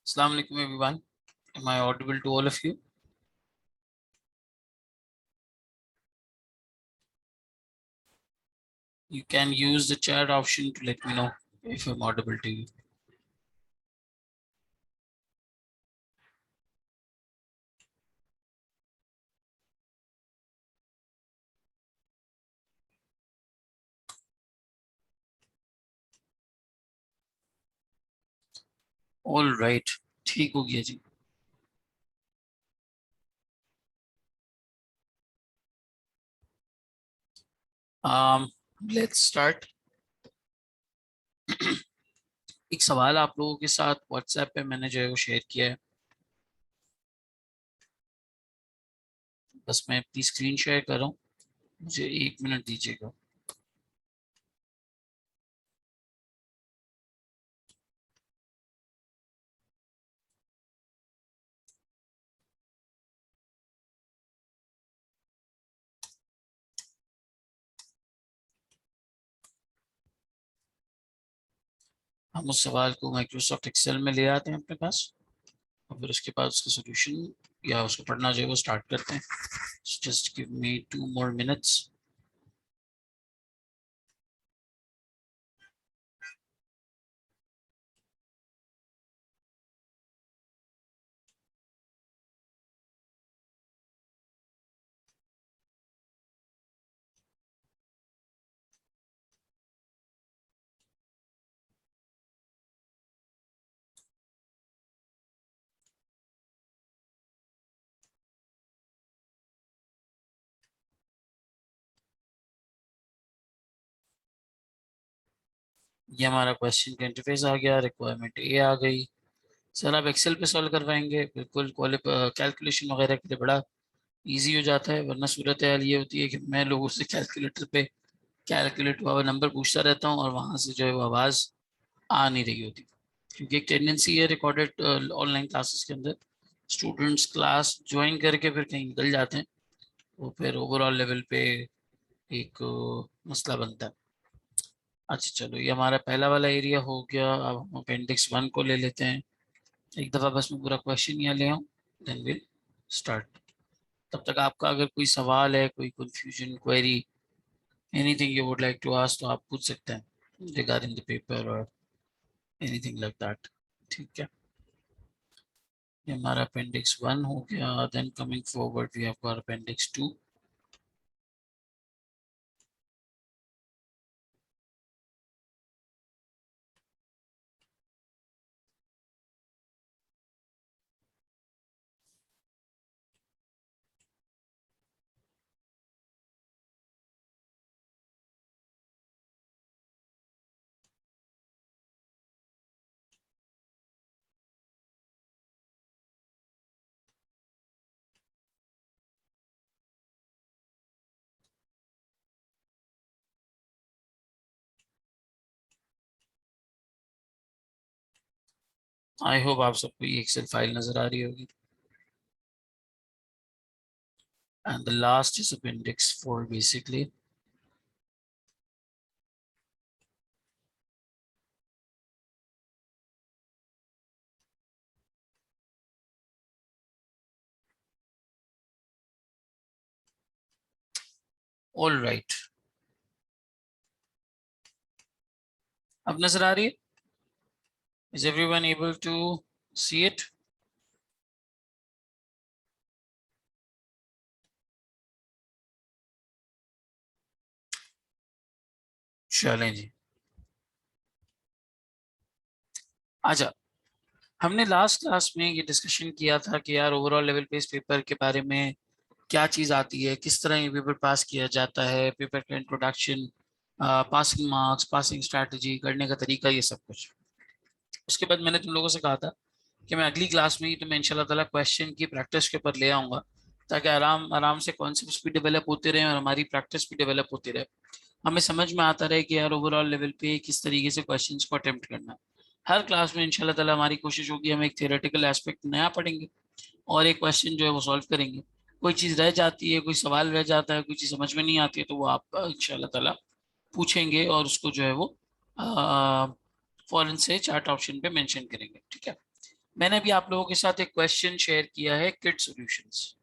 Assalamu alaikum everyone. Am I audible to all of you? You can use the chat option to let me know if I'm audible to you. All right. ठीक हो गया जी. Um, let's start. एक सवाल आप लोगों के साथ WhatsApp पे मैंने जो है वो शेयर किया है. बस मैं अपनी स्क्रीन शेयर कर रहा हूँ. मुझे 1 मिनट दीजिएगा. हम उस सवाल को माइक्रोसॉफ्ट एक्सेल में ले आते हैं अपने पास और फिर उसके बाद उसका सोल्यूशन या उसको पढ़ना जो है वो स्टार्ट करते हैं. Just give me 2 more minutes. ये हमारा क्वेश्चन का इंटरफेस आ गया. रिक्वायरमेंट ए आ गई. सर आप एक्सेल पे सॉल्व करवाएंगे? बिल्कुल. कैलकुलेशन वगैरह के लिए बड़ा इजी हो जाता है. वरना सूरत हाल ये होती है कि मैं लोगों से कैलकुलेटर पे कैलकुलेट हुआ नंबर पूछता रहता हूँ और वहां से जो है वो आवाज़ आ नहीं रही होती. क्योंकि एक टेंडेंसी है रिकॉर्डेड ऑनलाइन क्लासेस के अंदर स्टूडेंट्स क्लास ज्वाइन करके फिर कहीं निकल जाते हैं. वो फिर ओवरऑल लेवल पे एक मसला बनता है. अच्छा चलो, ये हमारा पहला वाला एरिया हो गया. अब हम अपेंडिक्स 1 को ले लेते हैं. एक दफ़ा बस मैं पूरा क्वेश्चन यहाँ ले आऊँ, देन विल स्टार्ट. तब तक आपका अगर कोई सवाल है, कोई confusion, query, anything you would like to ask तो आप पूछ सकते हैं रिगार्डिंग द पेपर और एनीथिंग लाइक दैट. ठीक है. ये हमारा अपेंडिक्स 1 हो गया. Then coming forward we have got appendix 2. I hope आप सबको ये एक्सेल फाइल नजर आ रही होगी. And the last is appendix 4 basically. All right. अब नजर आ रही है? Is everyone able to see it? चलें जी. अच्छा, हमने लास्ट क्लास में ये डिस्कशन किया था कि यार ओवरऑल लेवल पे इस पेपर के बारे में क्या चीज़ आती है, किस तरह ये पेपर पास किया जाता है, पेपर का introduction, passing marks, passing strategy, करने का तरीका, ये सब कुछ. उसके बाद मैंने तुम लोगों से कहा था कि मैं अगली क्लास में ही तुम्हें इंशाल्लाह ताला क्वेश्चन की प्रैक्टिस के ऊपर ले आऊँगा ताकि आराम आराम से कॉन्सेप्ट्स भी डेवलप होते रहें और हमारी प्रैक्टिस भी डेवलप होती रहे. हमें समझ में आता रहे कि यार ओवरऑल लेवल पे किस तरीके से क्वेश्चंस को अटेम्प्ट करना है. हर क्लास में इंशाल्लाह ताला हमारी कोशिश होगी हम एक थियोरेटिकल एस्पेक्ट नया पढ़ेंगे और एक क्वेश्चन जो है वो सॉल्व करेंगे. कोई चीज़ रह जाती है, कोई सवाल रह जाता है, कोई चीज़ समझ में नहीं आती है तो वो आप इंशाल्लाह ताला पूछेंगे और उसको जो है वो फौरन से चार्ट ऑप्शन पे मेंशन करेंगे. ठीक है. मैंने भी आप लोगों के साथ एक क्वेश्चन शेयर किया है, किट सॉल्यूशंस,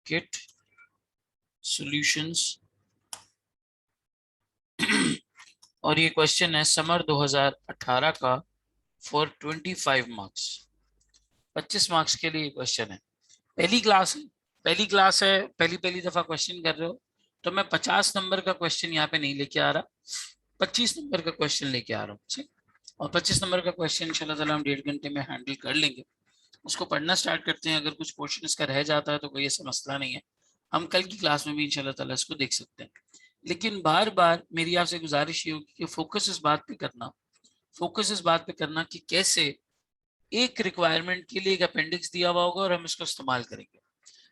किट सॉल्यूशंस और ये क्वेश्चन है समर 2018 का फॉर 25 मार्क्स, 25 मार्क्स के लिए क्वेश्चन है। पहली क्लास है, पहली क्लास है, पहली पहली दफा क्वेश्चन कर रहे हो, तो मैं 50 नंबर का क्वेश्चन यहाँ पे नहीं लेके आ रहा, 25 नंबर का क्वेश्चन लेके आ रहा हूँ, ठीक। और 25 नंबर का क्वेश्चन इंशाल्लाह ताला हम 1.5 घंटे में हैंडल कर लेंगे। उसको पढ़ना स्टार्ट करते हैं, अगर कुछ पोर्शन इसका रह जाता है तो कोई ऐसा मसला नहीं है, हम कल की क्लास में भी इंशाल्लाह ताला इसको देख सकते हैं। लेकिन बार बार मेरी आपसे गुजारिश ये होगी कि फोकस इस बात पे करना, फोकस इस बात पे करना कि कैसे एक रिक्वायरमेंट के लिए एक अपेंडिक्स दिया हुआ होगा और हम इसको इस्तेमाल करेंगे।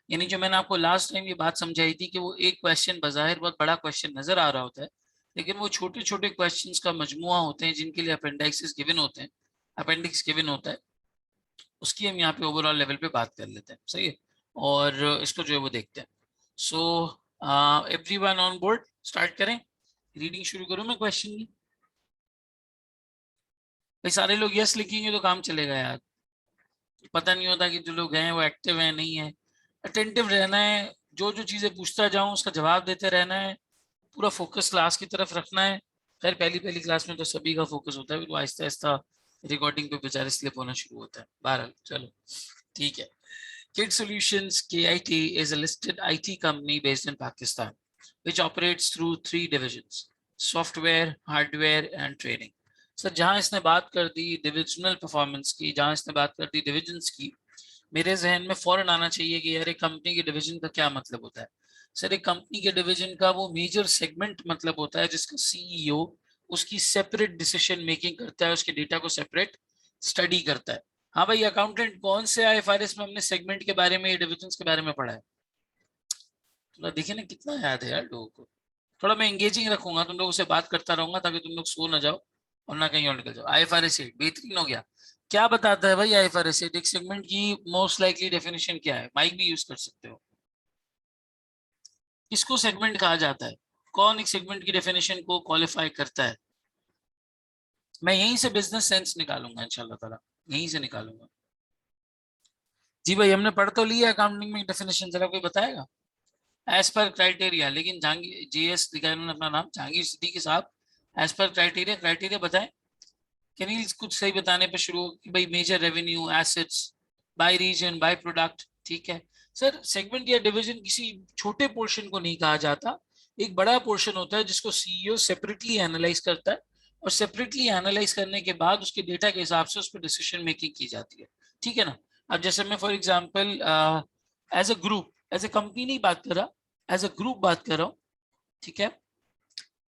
यानी जो मैंने आपको लास्ट टाइम ये बात समझाई थी कि वो एक क्वेश्चन बज़ाहिर बहुत बड़ा क्वेश्चन नजर आ रहा होता है, लेकिन वो छोटे छोटे क्वेश्चंस का मजमुआ होते हैं जिनके लिए अपेंडिक्स गिवन होते हैं, अपेंडिक्स गिवन होता है, उसकी हम यहाँ पे ओवरऑल लेवल पे बात कर लेते हैं, सही है। और इसको जो है वो देखते हैं। So everyone on board, start करें, रीडिंग शुरू करूं मैं क्वेश्चन की। भाई सारे लोग यस लिखेंगे तो काम चलेगा यार, पता नहीं होता कि जो लोग हैं वो एक्टिव है नहीं है। अटेंटिव रहना है, जो जो चीजें पूछता जाऊं उसका जवाब देते रहना है, पूरा फोकस क्लास की तरफ रखना है। खैर पहली पहली क्लास में तो सभी का फोकस होता है, वो आहिस्ता आहिस्ता रिकॉर्डिंग पे बेचारे स्लिप होना शुरू होता है। बहरहाल चलो ठीक है। Kid Solutions KIT is a listed IT company based in Pakistan, which operates through 3 divisions: software, hardware, and training. Sir जहां इसने बात कर दी डिविजनल परफॉर्मेंस की, जहां इसने बात कर दी डिविजन्स की, मेरे जहन में फौरन आना चाहिए कि यार एक कंपनी के डिवीजन का क्या मतलब होता है। सर एक कंपनी के डिवीजन का वो मेजर सेगमेंट मतलब होता है जिसका सीईओ उसकी सेपरेट डिसीजन मेकिंग करता है, उसके डेटा को सेपरेट स्टडी करता है। हाँ भाई अकाउंटेंट कौन से आईएफआरएस में हमने सेगमेंट के बारे में, डिविजन्स के बारे में पढ़ा है? थोड़ा देखिए ना कितना याद है यार लोगों को। थोड़ा मैं एंगेजिंग रखूंगा, तुम लोगों से बात करता रहूंगा ताकि तुम लोग सो ना जाओ और ना कहीं और निकल जाओ। आईएफआरएस 8 बेहतरीन हो गया। क्या बताता है भाई आईएफआरएस 8? एक सेगमेंट की मोस्ट लाइकली डेफिनेशन क्या है? माइक भी यूज कर सकते हो। किसको सेगमेंट कहा जाता है? कौन एक सेगमेंट की डेफिनेशन को क्वालिफाई करता है? मैं यहीं से बिजनेस सेंस निकालूंगा इंशाल्लाह ताला, यहीं से निकालूंगा। जी भाई हमने पढ़ तो लिया अकाउंटिंग में डेफिनेशन, जरा कोई बताएगा? एज पर क्राइटेरिया, लेकिन जहांगीर जीएस लिखा है उन्होंने अपना नाम, जहांगीर सिद्दीकी साहब। एज पर क्राइटेरिया, क्राइटेरिया बताएं। कैन कुछ सही बताने पे शुरू हो कि भाई major revenue, assets, by region, by product, ठीक है। सर सेगमेंट या डिवीजन किसी छोटे पोर्शन को नहीं कहा जाता, एक बड़ा पोर्शन होता है जिसको सीईओ सेपरेटली एनालाइज करता है, और सेपरेटली एनालाइज करने के बाद उसके डेटा के हिसाब से उस पर डिसीजन मेकिंग की जाती है, ठीक है ना। अब जैसे मैं for example as a group, as a company नहीं बात कर रहा, एज अ ग्रुप बात कर रहा हूँ, ठीक है।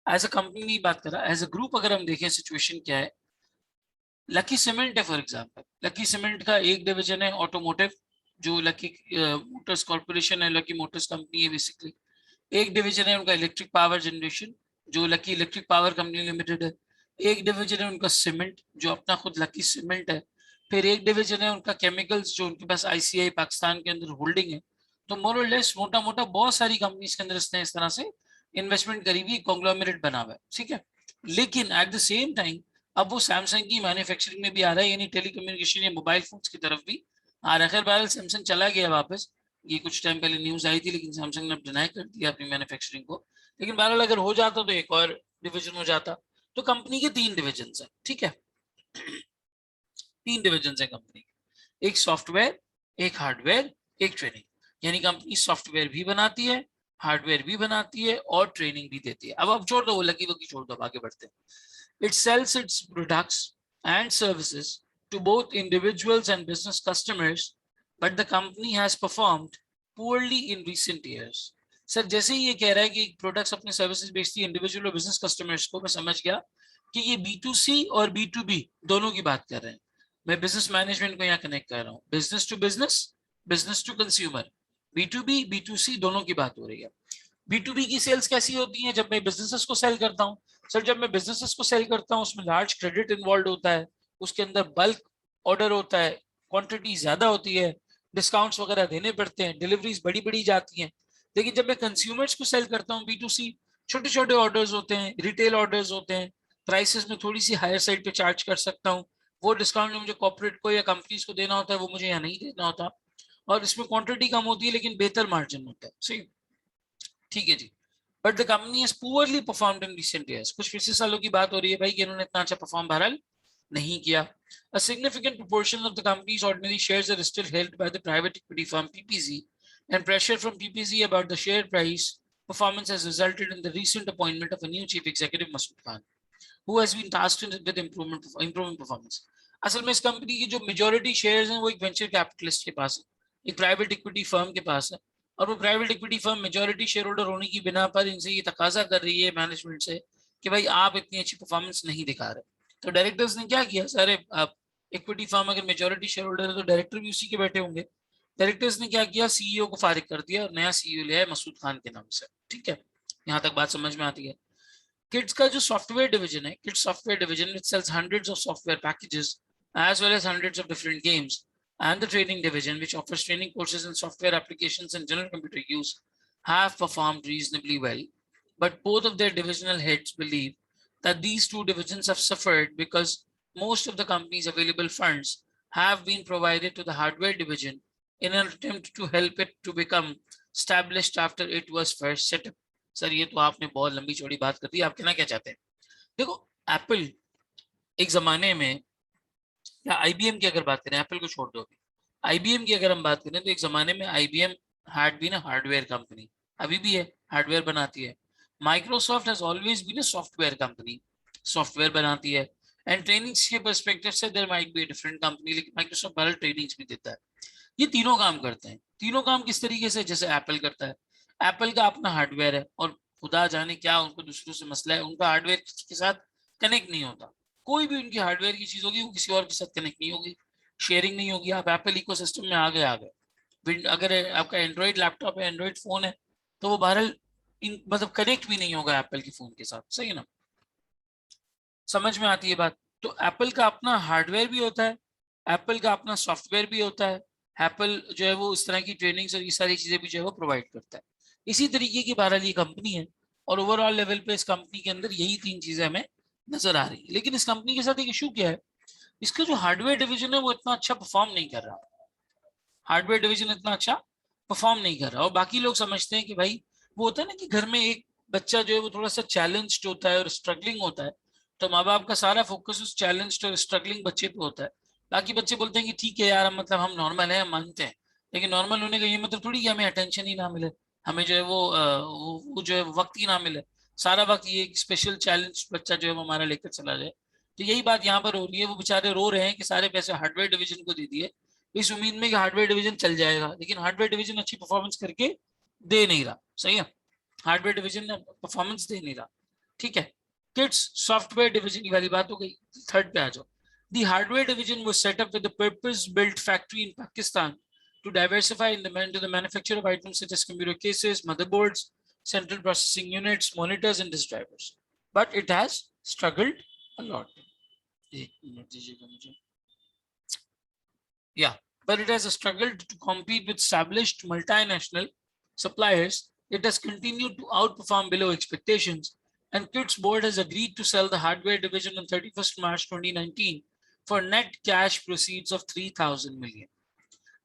एज अ कंपनी नहीं बात कर रहा, एज अ ग्रुप अगर हम देखें सिचुएशन क्या है। लकी सीमेंट है फॉर एग्जांपल, लकी सीमेंट का एक डिवीजन है ऑटोमोटिव, जो लकी मोटर्स कॉर्पोरेशन है, लकी मोटर्स कंपनी है बेसिकली। एक डिवीजन है उनका इलेक्ट्रिक पावर जनरेशन, जो lucky electric power company limited है। एक डिवीजन है उनका सीमेंट, जो अपना खुद लकी सीमेंट है। फिर एक डिवीजन है उनका केमिकल्स, जो उनके पास आईसीआई पाकिस्तान के अंदर होल्डिंग है। तो मोर और लेस मोटा मोटा बहुत सारी कंपनीज के अंदर इसने इस तरह से इन्वेस्टमेंट करी हुई कॉन्ग्लोमरेट बना हुआ है, ठीक है। लेकिन एट द सेम टाइम अब वो सैमसंग की मैन्युफैक्चरिंग में भी आ रहा है, यानी टेलीकम्युनिकेशन या मोबाइल फोन्स की तरफ भी आ रहा है। खैर बहरहाल सैमसंग चला गया वापस, ये कुछ टाइम पहले न्यूज आई थी, लेकिन सैमसंग ने डिनाई कर दिया अपनी मैन्युफैक्चरिंग को। लेकिन बहरहाल अगर हो जाता तो एक और डिवीजन हो जाता। तो कंपनी के 3 डिवीजन है, ठीक है। 3 डिवीजन है कंपनी के, एक सॉफ्टवेयर, एक हार्डवेयर, एक ट्रेनिंग। यानी कंपनी सॉफ्टवेयर भी बनाती है, हार्डवेयर भी बनाती है और ट्रेनिंग भी देती है। अब छोड़ दो वो लकी वकी, छोड़ दो, आगे बढ़ते हैं। It sells its products and services to both individuals and business customers, but the company has performed poorly in recent years. Sir जैसे ही ये कह रहा है कि प्रोडक्ट्स अपने सर्विसेज बेचती है इंडिविजुअल और बिजनेस कस्टमर्स को, मैं समझ गया कि ये B2C और B2B दोनों की बात कर रहे हैं। मैं बिजनेस मैनेजमेंट को यहाँ कनेक्ट कर रहा हूँ, business to business, business to consumer, B2B B2C दोनों की बात हो रही है। B2B की सेल्स कैसी होती है? जब मैं बिजनेसेस को सेल करता हूँ, सर जब मैं बिजनेसेस को सेल करता हूँ उसमें लार्ज क्रेडिट इन्वॉल्व होता है, उसके अंदर बल्क ऑर्डर होता है, क्वांटिटी ज्यादा होती है, डिस्काउंट्स वगैरह देने पड़ते हैं, डिलीवरीज बड़ी बड़ी जाती हैं। लेकिन जब मैं कंज्यूमर्स को सेल करता हूँ B2C, छोटे छोटे ऑर्डर्स होते हैं, रिटेल ऑर्डर्स होते हैं, प्राइसेस में थोड़ी सी हायर साइड पे चार्ज कर सकता हूँ, वो डिस्काउंट जो मुझे कॉर्पोरेट को या कंपनीज को देना होता है वो मुझे यहाँ नहीं देना होता, और इसमें क्वांटिटी कम होती है लेकिन बेहतर मार्जिन होता है। सही, ठीक है जी। But the company has poorly performed in recent years, कुछ पिछले सालों की बात हो रही है भाई कि इन्होंने इतना अच्छा परफॉर्म बहरहाल नहीं किया। A significant proportion of the company's ordinary shares are still held by the private equity firm PPZ, and pressure from PPZ about the share price performance has resulted in the recent appointment of a new chief executive, Masood Khan, who has been tasked with improving performance. असल में इस company की जो majority shares हैं वो एक venture capitalist के पास है, एक प्राइवेट इक्विटी फर्म के पास है, और वो private equity firm majority share holder होने की बिना पर इनसे ये तकाजा कर रही है मैनेजमेंट से कि भाई आप इतनी अच्छी परफॉर्मेंस नहीं दिखा रहे। तो डायरेक्टर्स ने क्या किया, सारे इक्विटी फर्म अगर मेजॉरिटी शेयर होल्डर है तो डायरेक्टर भी उसी के बैठे होंगे। डायरेक्टर्स ने क्या किया, सीईओ को फारिग कर दिया और नया सीईओ लिया है मसूद खान के नाम से। ठीक है, यहाँ तक बात समझ में आती है। किड्स का जो सॉफ्टवेयर डिवीजन है, kids software division which sells hundreds of software packages as well as hundreds of different games, and the training division which offers training courses in software applications and general computer use have performed reasonably well, but both of their divisional heads believe that these two divisions have suffered because most of the company's available funds have been provided to the hardware division in an attempt to help it to become established after it was first set up. Sir ये तो आपने बहुत लंबी चौड़ी बात कर दी, आप कहना क्या चाहते हैं? देखो, एप्पल एक जमाने में, या आईबीएम की अगर बात करें, एप्पल को छोड़ दो, आईबीएम की अगर हम बात करें तो एक जमाने में IBM had been a hardware company, अभी भी है, हार्डवेयर बनाती है। Microsoft has always been a software company, software बनाती है। एंड ट्रेनिंग्स के पर्सपेक्टिव से there might be a different company, लेकिन माइक्रोसॉफ्ट बड़ा ट्रेनिंग्स भी देता है। ये तीनों काम करते हैं। तीनों काम किस तरीके से? जैसे एप्पल करता है, एप्पल का अपना हार्डवेयर है और खुदा जाने क्या उनको दूसरों से मसला है, उनका हार्डवेयर के साथ कनेक्ट नहीं होता। कोई भी उनकी हार्डवेयर की चीज होगी वो किसी और के साथ कनेक्ट नहीं होगी, शेयरिंग नहीं होगी। आप एप्पल इकोसिस्टम में आ गए, अगर आपका एंड्रॉइड लैपटॉप है, एंड्रॉइड फोन है, तो वो बहरहाल मतलब कनेक्ट भी नहीं होगा एप्पल के फोन के साथ। सही है ना, समझ में आती है बात? तो एप्पल का अपना हार्डवेयर भी होता है, एप्पल का अपना सॉफ्टवेयर भी होता है। एप्पल जो है वो इस तरह की ट्रेनिंग्स और ये सारी चीजें भी जो है वो प्रोवाइड करता है। इसी तरीके की बहरहाल ये कंपनी है, और ओवरऑल लेवल पे इस कंपनी के अंदर यही तीन चीजें हमें नजर आ रही है। लेकिन इस कंपनी के साथ एक इशू क्या है, इसका जो हार्डवेयर डिवीजन है वो इतना अच्छा परफॉर्म नहीं कर रहा, हार्डवेयर डिवीजन इतना अच्छा परफॉर्म नहीं कर रहा। और बाकी लोग समझते हैं कि भाई वो होता है ना कि घर में एक बच्चा जो है वो थोड़ा सा चैलेंज्ड होता है और स्ट्रगलिंग होता है, तो माँ बाप का सारा फोकस उस चैलेंज्ड और स्ट्रगलिंग बच्चे पे होता है। बाकी बच्चे बोलते हैं कि ठीक है यार, मतलब हम नॉर्मल है, हम मानते हैं, लेकिन नॉर्मल होने का ये मतलब थोड़ी कि हमें अटेंशन ही ना मिले, हमें जो है वो जो है वक्त ही ना मिले, सारा वक्त ये स्पेशल चैलेंज बच्चा जो है वो हमारा लेकर चला जाए। तो यही बात यहाँ पर हो रही है, वो बेचारे रो रहे हैं कि सारे पैसे हार्डवेयर डिवीजन को दे दिए इस उम्मीद में कि हार्डवेयर डिवीजन चल जाएगा, लेकिन हार्डवेयर डिवीजन अच्छी परफॉर्मेंस करके दे नहीं रहा। सही है, हार्डवेयर डिवीजन परफॉर्मेंस दे नहीं रहा। ठीक है, किड्स सॉफ्टवेयर डिवीजन की वाली बात हो गई। थर्ड पे आ जाओ। The hardware division was set up with a purpose-built factory in Pakistan to diversify into the manufacture of items such as computer cases, motherboards, central processing units, monitors, and disk drivers. But it has struggled a lot. एक minute दीजिएगा मुझे। Yeah, but it has struggled to compete with established multinational suppliers. It has continued to outperform below expectations, and Kit's board has agreed to sell the hardware division on 31st March 2019 for net cash proceeds of 3,000 million.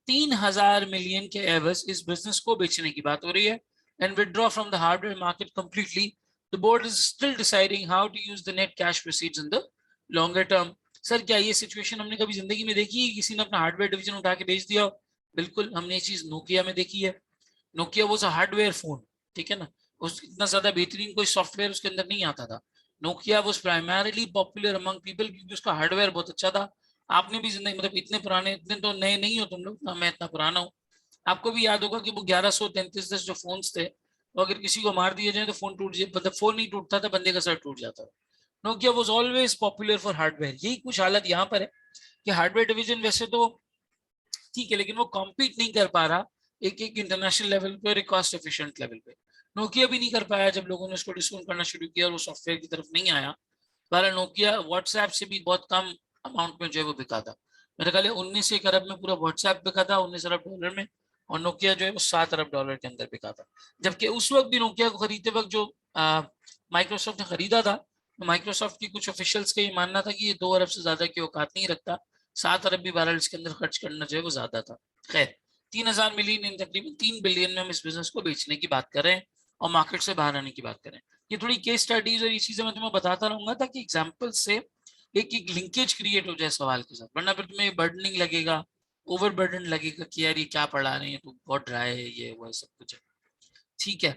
3,000 million के एवज इस business को बेचने की बात हो रही है, and withdraw from the hardware market completely. The board is still deciding how to use the net cash proceeds in the longer term. Sir क्या ये सिचुएशन हमने कभी जिंदगी में देखी है, किसी ने अपना हार्डवेयर डिवीजन उठा के बेच दिया? बिल्कुल, हमने ये चीज नोकिया में देखी है। नोकिया वो हार्डवेयर फोन, ठीक है ना, उस इतना ज्यादा बेहतरीन कोई सॉफ्टवेयर उसके अंदर नहीं आता था। Nokia was primarily popular among people क्योंकि उसका हार्डवेयर बहुत अच्छा था। आपने भी जिंदगी, मतलब इतने पुराने, इतने तो नए नहीं हो तुम लोग ना, मैं इतना पुराना हूँ। आपको भी याद होगा कि वो 1133 जो फोन्स थे, वो अगर किसी को मार दिए जाए तो फोन टूट जाए, मतलब फोन नहीं टूटता था, बंदे का सर टूट जाता था। Nokia was always popular for hardware. यही कुछ हालत यहाँ पर है कि हार्डवेयर डिवीजन वैसे तो ठीक है, लेकिन वो कॉम्पीट नहीं कर पा रहा एक एक इंटरनेशनल लेवल पे और एक कॉस्ट एफिशिएंट लेवल पे। नोकिया भी नहीं कर पाया जब लोगों ने उसको डिस्काउंट करना शुरू किया और वो सॉफ्टवेयर की तरफ नहीं आया। बहरहाल नोकिया व्हाट्सएप से भी बहुत कम अमाउंट में जो है वो बिका था। मेरे ख्याल 19 अरब में पूरा व्हाट्सएप बिका था, 19 अरब डॉलर में, और नोकिया जो है वो 7 अरब डॉलर के अंदर बिका था। जबकि उस वक्त भी नोकिया को खरीदते वक्त जो माइक्रोसॉफ्ट ने खरीदा था माइक्रोसॉफ्ट की कुछ ऑफिशियल्स का ये मानना था कि ये 2 अरब से ज्यादा की औकात नहीं रखता, 7 अरब भी बहरहाल इसके अंदर खर्च करना जो है वो ज्यादा था। खैर 3,000 मिलियन इन तकरीबन 3 बिलियन में हम इस बिजनेस को बेचने की बात कर रहे हैं और मार्केट से बाहर आने की बात करें। ये थोड़ी केस स्टडीज और ये चीजें मैं तुम्हें बताता रहूंगा ताकि एग्जाम्पल से एक लिंकेज क्रिएट हो जाए सवाल के साथ, वरना फिर तुम्हें बर्डनिंग लगेगा, ओवर बर्डन लगेगा कि यार ये क्या पढ़ा रहे हैं, तो बहुत ड्राई है, ये वो सब कुछ है। ठीक है,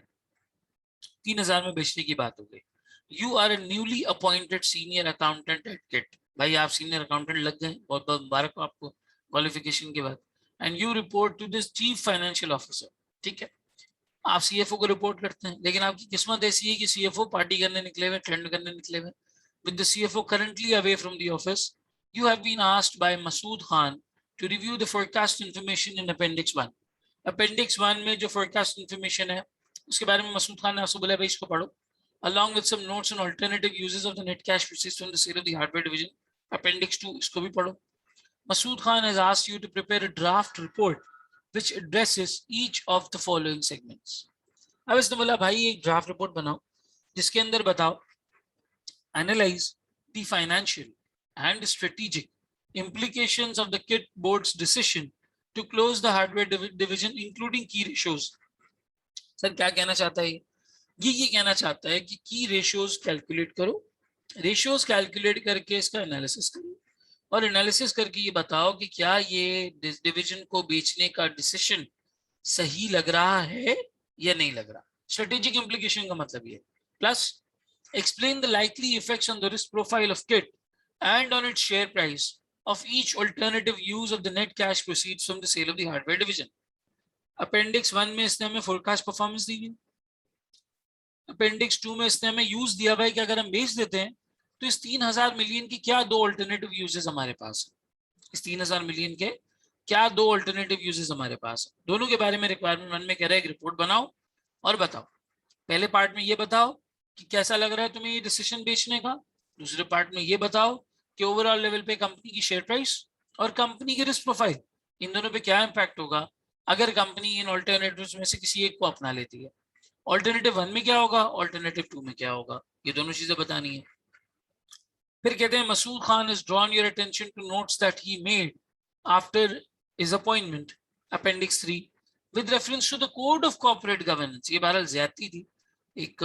3,000 में बेचने की बात हो गई। You are a newly appointed senior accountant at Kit, भाई आप सीनियर अकाउंटेंट लग गए, बहुत बहुत मुबारक हो आपको क्वालिफिकेशन के बाद। And you report to this chief financial officer, ठीक है, आप सीएफओ को रिपोर्ट करते हैं, लेकिन आपकी किस्मत ऐसी है कि सीएफओ पार्टी करने निकले हुए, ट्रेंड करने निकले हुए। With the CFO currently away from the office, you have been asked by Masood Khan to review the forecast information in appendix 1। Appendix 1 में जो फोरकास्ट इंफॉर्मेशन है उसके बारे में मसूद खान ने आपसे बोला भाई इसको पढ़ो, along with some notes on alternative uses of the net cash proceeds from the sale of the hardware division. Appendix 2 इसको भी पढ़ो। Masood Khan has asked you to prepare a draft report which addresses each of the following segments. अब इसने बोला भाई एक draft report बनाओ जिसके अंदर बताओ analyze the financial and strategic implications of the kit board's decision to close the hardware division including key ratios. Sir क्या कहना चाहता है ये कहना चाहता है कि की रेशियोज कैलकुलेट करो, रेशियोज कैलकुलेट करके इसका एनालिसिस करो और एनालिसिस करके ये बताओ कि क्या ये डिवीजन को बेचने का डिसीजन सही लग रहा है या नहीं लग रहा। स्ट्रेटेजिक इंप्लीकेशन का मतलब ये, plus explain the likely effects on the risk profile of KIT and on its share price of each alternative use of the net cash proceeds from the sale of the hardware division. Appendix 1 में इसने हमें forecast performance दी हुई, appendix 2 में इसने हमें use दिया भाई कि अगर हम बेच देते हैं तो इस 3,000 मिलियन की क्या दो अल्टरनेटिव यूजेस हमारे पास है, इस 3,000 मिलियन के क्या दो अल्टरनेटिव यूजेस हमारे पास है। दोनों के बारे में रिक्वायरमेंट 1 में कह रहा है एक रिपोर्ट बनाओ और बताओ। पहले पार्ट में ये बताओ कि कैसा लग रहा है तुम्हें ये डिसीजन बेचने का, दूसरे पार्ट में ये बताओ कि ओवरऑल लेवल पे कंपनी की शेयर प्राइस और कंपनी की रिस्क प्रोफाइल, इन दोनों पे क्या इंपैक्ट होगा अगर कंपनी इन ऑल्टरनेटिव्स में से किसी एक को अपना लेती है। ऑल्टरनेटिव 1 में क्या होगा, ऑल्टरनेटिव 2 में क्या होगा, ये दोनों चीजें बतानी है। फिर कहते हैं Masood Khan is drawn your attention to notes that he made after his appointment appendix 3 with reference to the code of corporate governance. ये बहरहाल ज्यादती थी, एक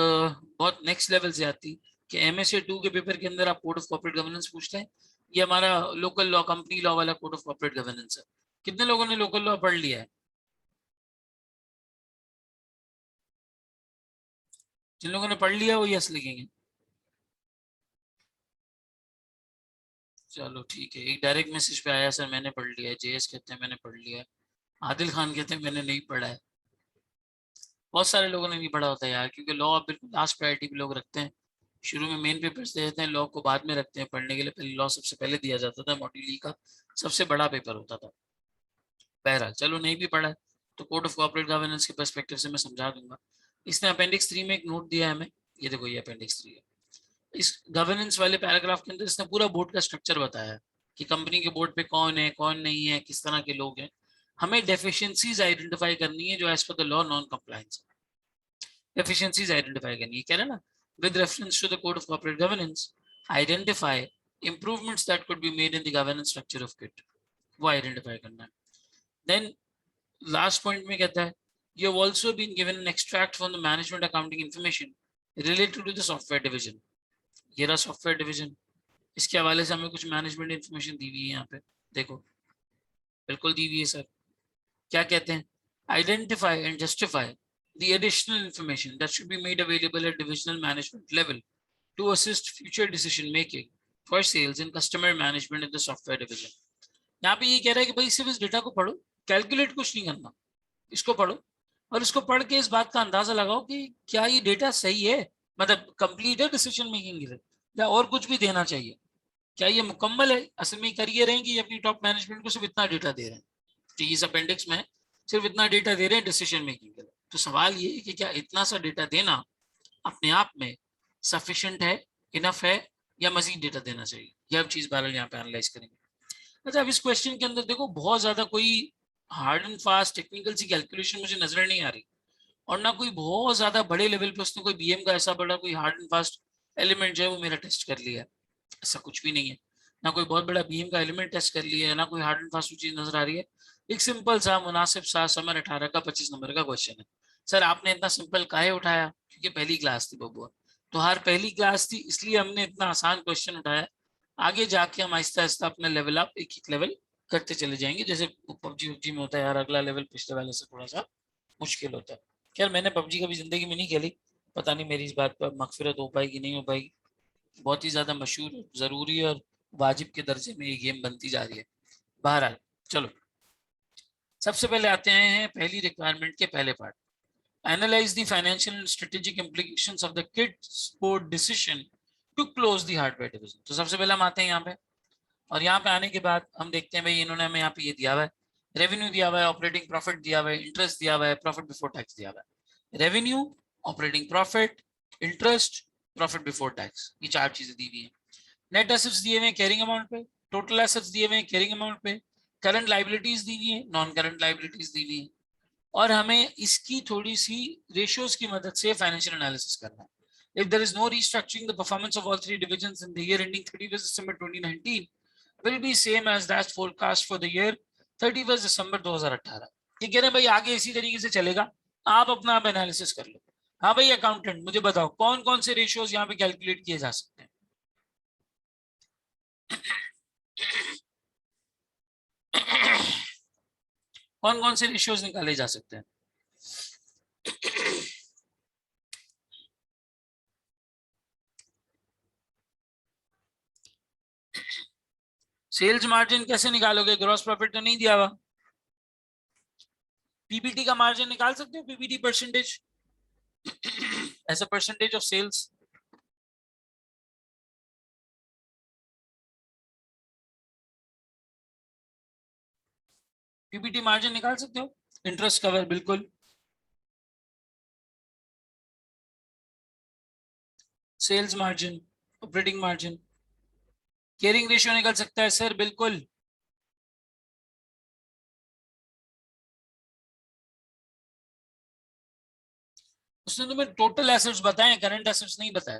बहुत नेक्स्ट लेवल ज्यादती कि एमएसए 2 के पेपर के अंदर आप कोड ऑफ कॉर्पोरेट गवर्नेंस पूछते हैं। ये हमारा लोकल लॉ कंपनी लॉ वाला कोड ऑफ कॉर्पोरेट गवर्नेंस है। कितने लोगों ने लोकल लॉ पढ़ लिया है? जिन लोगों ने पढ़ लिया वो यस लिखेंगे। चलो ठीक है, एक डायरेक्ट मैसेज पे आया सर मैंने पढ़ लिया है, जेएस कहते हैं मैंने पढ़ लिया है, आदिल खान कहते हैं मैंने नहीं पढ़ा है। बहुत सारे लोगों ने नहीं पढ़ा होता यार, क्योंकि लॉ आप बिल्कुल लास्ट प्रायोरिटी पे लोग रखते हैं, शुरू में मेन पेपर्स दे देते हैं, लॉ को बाद में रखते हैं पढ़ने के लिए, पहले लॉ सबसे पहले दिया जाता था, मॉड्यूल ई का सबसे बड़ा पेपर होता था। बहरहाल चलो नहीं भी पढ़ा है तो कोड ऑफ कॉर्पोरेट गवर्नेंस के पर्सपेक्टिव से मैं समझा दूंगा। इसने अपेंडिक्स 3 में एक नोट दिया है हमें, ये देखो ये अपेंडिक्स 3 है। इस गवर्नेंस वाले पैराग्राफ के अंदर इसने पूरा बोर्ड का स्ट्रक्चर बताया कि कंपनी के बोर्ड पे कौन है कौन नहीं है, किस तरह के लोग हैं, हमें डेफिशिएंसीज आइडेंटिफाई करनी है जो as per the law non compliance, deficiencies identify करनी है, कह रहे ना with reference to the code of corporate governance identify improvements that could be made in the governance structure of Kit, वो आइडेंटिफाई करना है। देन लास्ट पॉइंट में कहता है you have also been given an extract from the management accounting information related to the software division। ये रहा software division, इसके हवाले से हमें कुछ मैनेजमेंट इंफॉर्मेशन दी हुई है यहाँ पे, देखो बिल्कुल दी हुई है सर। क्या कहते हैं, identify and justify the additional information that should be made available at divisional management level to assist future decision making for sales and customer management in the software division। यहाँ पे ये कह रहा है कि भाई सिर्फ इस डेटा को पढ़ो, कैलकुलेट कुछ नहीं करना, इसको पढ़ो और इसको पढ़ के इस बात का अंदाजा लगाओ कि क्या ये डेटा सही है, मतलब कंप्लीट है डिसीजन मेकिंग के लिए या और कुछ भी देना चाहिए, क्या ये मुकम्मल है, असल में कर ये रहे हैं कि अपनी टॉप मैनेजमेंट को सिर्फ इतना डेटा दे रहे हैं, तो इस अपेंडिक्स में सिर्फ इतना डेटा दे रहे हैं डिसीजन मेकिंग के लिए। तो सवाल ये है कि क्या इतना सा डेटा देना अपने आप में सफिशिएंट है, इनफ है, या मजीद डेटा देना चाहिए, यह चीज बहरहाल यहाँ पे एनालाइज करेंगे। अच्छा अब इस क्वेश्चन के अंदर देखो बहुत ज्यादा कोई हार्ड एंड फास्ट टेक्निकल सी कैलकुलेशन मुझे नजर नहीं आ रही और ना कोई बहुत ज्यादा बड़े लेवल पे उसने कोई बीएम का ऐसा बड़ा कोई हार्ड एंड फास्ट एलिमेंट जो है वो मेरा टेस्ट कर लिया है, ऐसा कुछ भी नहीं है, ना कोई बहुत बड़ा बीम का एलिमेंट टेस्ट कर लिया है, ना कोई हार्ड एंड फास्ट चीज नजर आ रही है। एक सिंपल सा मुनासिब सा समर 18 का 25 नंबर का क्वेश्चन है। सर आपने इतना सिंपल काहे उठाया? क्योंकि पहली क्लास थी बबुआ, तो हर पहली क्लास थी इसलिए हमने इतना आसान क्वेश्चन उठाया। आगे जाके हम आहिस्ता आहिस्ता अपना लेवल अप एक एक लेवल करते चले जाएंगे, जैसे पबजी वबजी में होता है यार, अगला लेवल पिछले वाले से थोड़ा सा मुश्किल होता है। खैर मैंने पबजी कभी जिंदगी में नहीं खेली, पता नहीं मेरी इस बात पर मगफिरत हो पाएगी नहीं हो पाएगी। बहुत ही ज्यादा मशहूर, जरूरी और वाजिब के दर्जे में ये गेम बनती जा रही है। बहरहाल चलो, सबसे पहले आते हैं पहली रिक्वायरमेंट के पहले part. Analyse the financial and strategic implications of the kids board decision to close the hardware division. तो सबसे पहले हम आते हैं यहाँ पे, और यहाँ पे आने के बाद हम देखते हैं भाई इन्होंने हमें यहाँ पे ये दिया हुआ है, रेवेन्यू दिया हुआ है, ऑपरेटिंग प्रॉफिट दिया हुआ है, इंटरेस्ट दिया हुआ है, प्रॉफिट बिफोर टैक्स दिया हुआ है। Revenue, operating profit, interest, profit before tax, ये चार चीजें दी हुई है। नेट एसेट्स दिए हुए हैं कैरिंग अमाउंट पे, टोटल एसेट्स दिए हुए हैं कैरिंग अमाउंट पे, करंट लाइबिलिटीज दी हुई है, नॉन करंट लाइबिलिटीज दी हुई है, और हमें इसकी थोड़ी सी रेशियोज की मदद से फाइनेंशियल एनालिसिस करना है। If there is no restructuring, the performance of all three divisions in the year ending 31st December 2019 will be same as that forecast for the year 31st December 2018। ये कह रहे हैं भाई आगे इसी तरीके से चलेगा, आप एनालिसिस कर लो। हाँ भाई अकाउंटेंट मुझे बताओ कौन कौन से रेशियोज यहाँ पे कैलकुलेट किए जा सकते हैं? कौन कौन से रेशियोज निकाले जा सकते हैं? सेल्स मार्जिन कैसे निकालोगे? ग्रॉस प्रॉफिट तो नहीं दिया हुआ। पीबीटी का मार्जिन निकाल सकते हो, PBT percentage as a percentage of sales. PBT margin निकाल सकते हो। इंटरेस्ट कवर बिल्कुल, sales margin, operating margin, gearing ratio निकल सकता है सर बिल्कुल। उसने तुम्हें टोटल एसेट्स बताए, करंट एसेट्स नहीं बताया।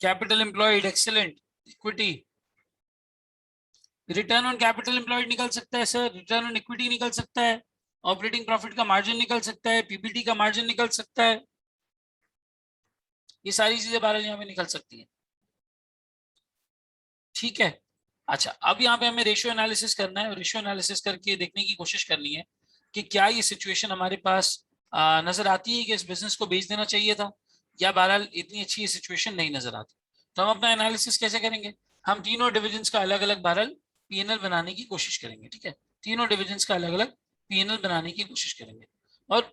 Capital employed excellent, equity, return on capital employed निकल सकता है सर, रिटर्न ऑन इक्विटी निकल सकता है, ऑपरेटिंग प्रॉफिट का मार्जिन निकल सकता है, पीबीटी का मार्जिन निकल सकता है, ये सारी चीजें 12 यहाँ पे निकल सकती है। ठीक है, अच्छा अब यहाँ पे हमें रेशियो एनालिसिस करना है, और रेशियो एनालिसिस करके देखने की कोशिश करनी है कि क्या ये सिचुएशन हमारे पास नजर आती है कि इस बिजनेस को बेच देना चाहिए था, या बहरहाल इतनी अच्छी सिचुएशन नहीं नजर आती। तो हम अपना एनालिसिस कैसे करेंगे? हम तीनों डिविजन्स का अलग अलग बहरहाल पीएनएल बनाने की कोशिश करेंगे। ठीक है, तीनों डिविजन्स का अलग अलग पीएनएल बनाने की कोशिश करेंगे, और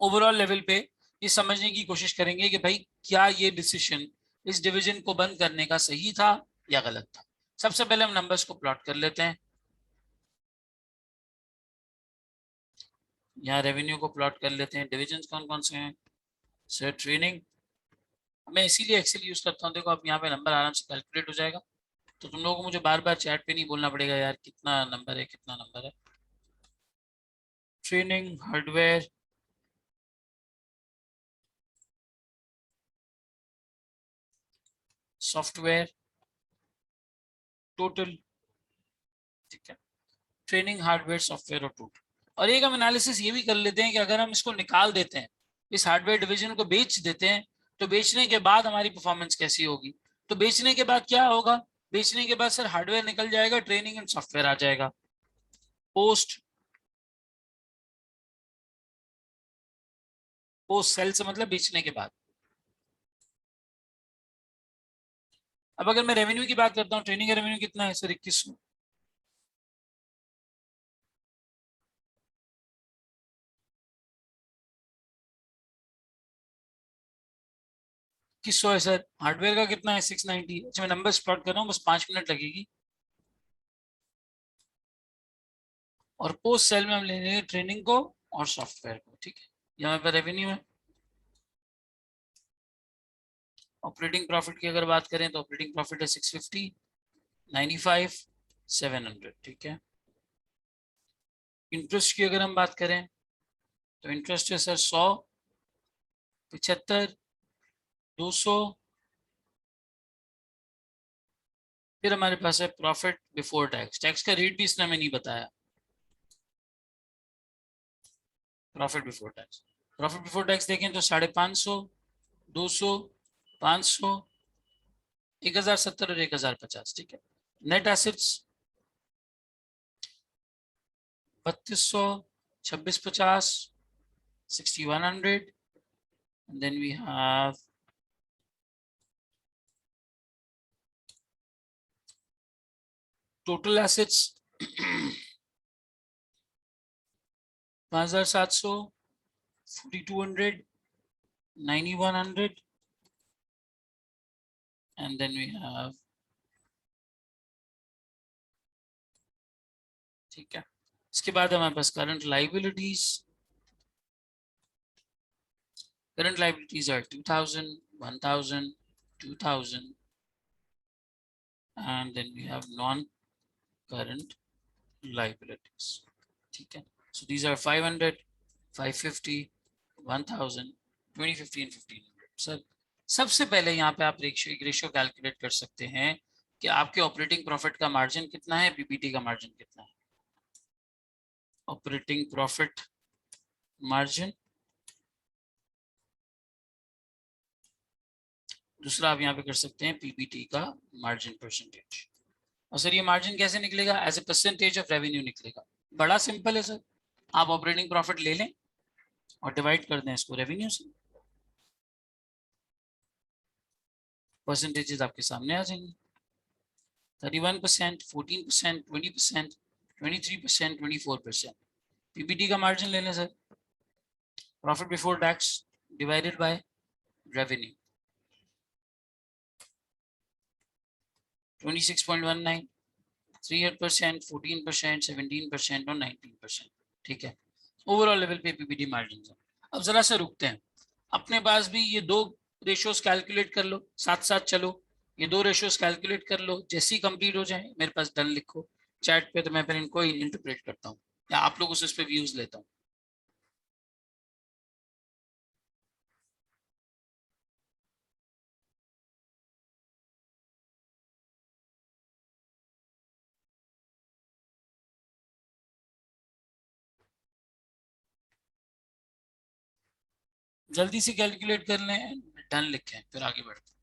ओवरऑल लेवल पे ये समझने की कोशिश करेंगे कि भाई क्या ये डिसीजन इस डिवीजन को बंद करने का सही था या गलत था। सबसे पहले हम नंबर्स को प्लॉट कर लेते हैं। यहाँ रेवेन्यू को प्लॉट कर लेते हैं। डिविजन कौन कौन से हैं सर? ट्रेनिंग, मैं इसीलिए एक्सेल यूज करता हूँ, देखो आप यहाँ पे नंबर आराम से कैलकुलेट हो जाएगा, तो तुम लोगों को मुझे बार बार चैट पे नहीं बोलना पड़ेगा यार कितना नंबर है कितना नंबर है। Training, hardware, software, total. ठीक है, ट्रेनिंग, हार्डवेयर, सॉफ्टवेयर और टोटल। और एक हम एनालिसिस ये भी कर लेते हैं कि अगर हम इसको निकाल देते हैं, इस हार्डवेयर डिवीजन को बेच देते हैं, तो बेचने के बाद हमारी परफॉर्मेंस कैसी होगी? तो बेचने के बाद क्या होगा? बेचने के बाद सर हार्डवेयर निकल जाएगा, ट्रेनिंग एंड सॉफ्टवेयर आ जाएगा। पोस्ट, पोस्ट सेल से मतलब बेचने के बाद। अब अगर मैं रेवेन्यू की बात करता हूँ, ट्रेनिंग का रेवेन्यू कितना है सर? 2100। 2100 है सर। हार्डवेयर का कितना है? 690। अच्छा मैं नंबर प्लॉट कर रहा हूँ, बस 5 मिनट लगेगी। और पोस्ट सेल में हम ले लेंगे ट्रेनिंग को और सॉफ्टवेयर को। ठीक है, यहाँ पर रेवेन्यू है। ऑपरेटिंग प्रॉफिट की अगर बात करें तो ऑपरेटिंग प्रॉफिट है 650, 95, 700। ठीक है, इंटरेस्ट की अगर हम बात करें तो इंटरेस्ट है सर 100, 75, 200। फिर हमारे पास है प्रॉफिट बिफोर टैक्स। टैक्स का रेट भी इसने हमें नहीं बताया। Profit before tax, profit before tax देखें तो 550, 200, 500, 1070 और 1050। ठीक है। Net assets 3200, 2650, 6100, and then we have total assets 5700, 4200, 9100, and then we have, ठीक है। इसके बाद हमारे पास current liabilities. Current liabilities are 2000, 1000, 2000, and then we have non current liabilities। ठीक है। So these are 500, 550, 1000, 2050 and 1500। Sir सबसे पहले यहाँ पे आप रेशियो कैलकुलेट कर सकते हैं कि आपके ऑपरेटिंग प्रॉफिट का मार्जिन कितना है, पीबीटी का मार्जिन कितना है। ऑपरेटिंग प्रॉफिट मार्जिन, दूसरा आप यहाँ पे कर सकते हैं पीबीटी का मार्जिन परसेंटेज। और सर ये मार्जिन कैसे निकलेगा? As a percentage of revenue निकलेगा। बड़ा सिंपल है सर, आप ऑपरेटिंग प्रॉफिट ले लें और डिवाइड कर दें इसको रेवेन्यू से, परसेंटेजेस आपके सामने आ जाएंगे। 31%, 14%, 20%, 23%, 24%। पीबीटी का मार्जिन ले लें sir, profit before tax divided by revenue, 26.19, 3%, 14%, 17% और 19%। ठीक है। ओवरऑल लेवल पे पीबीटी मार्जिन है। अब जरा से रुकते हैं, अपने पास भी ये दो रेशियोज कैलकुलेट कर लो, साथ साथ चलो। ये दो रेशियोज कैलकुलेट कर लो, जैसे ही कंप्लीट हो जाए मेरे पास डन लिखो चैट पे, तो मैं फिर इनको इंटरप्रेट करता हूँ या आप लोगों से इस पे व्यूज लेता हूँ। जल्दी से कैलकुलेट कर लें, डन लिखें, फिर आगे बढ़ते हैं।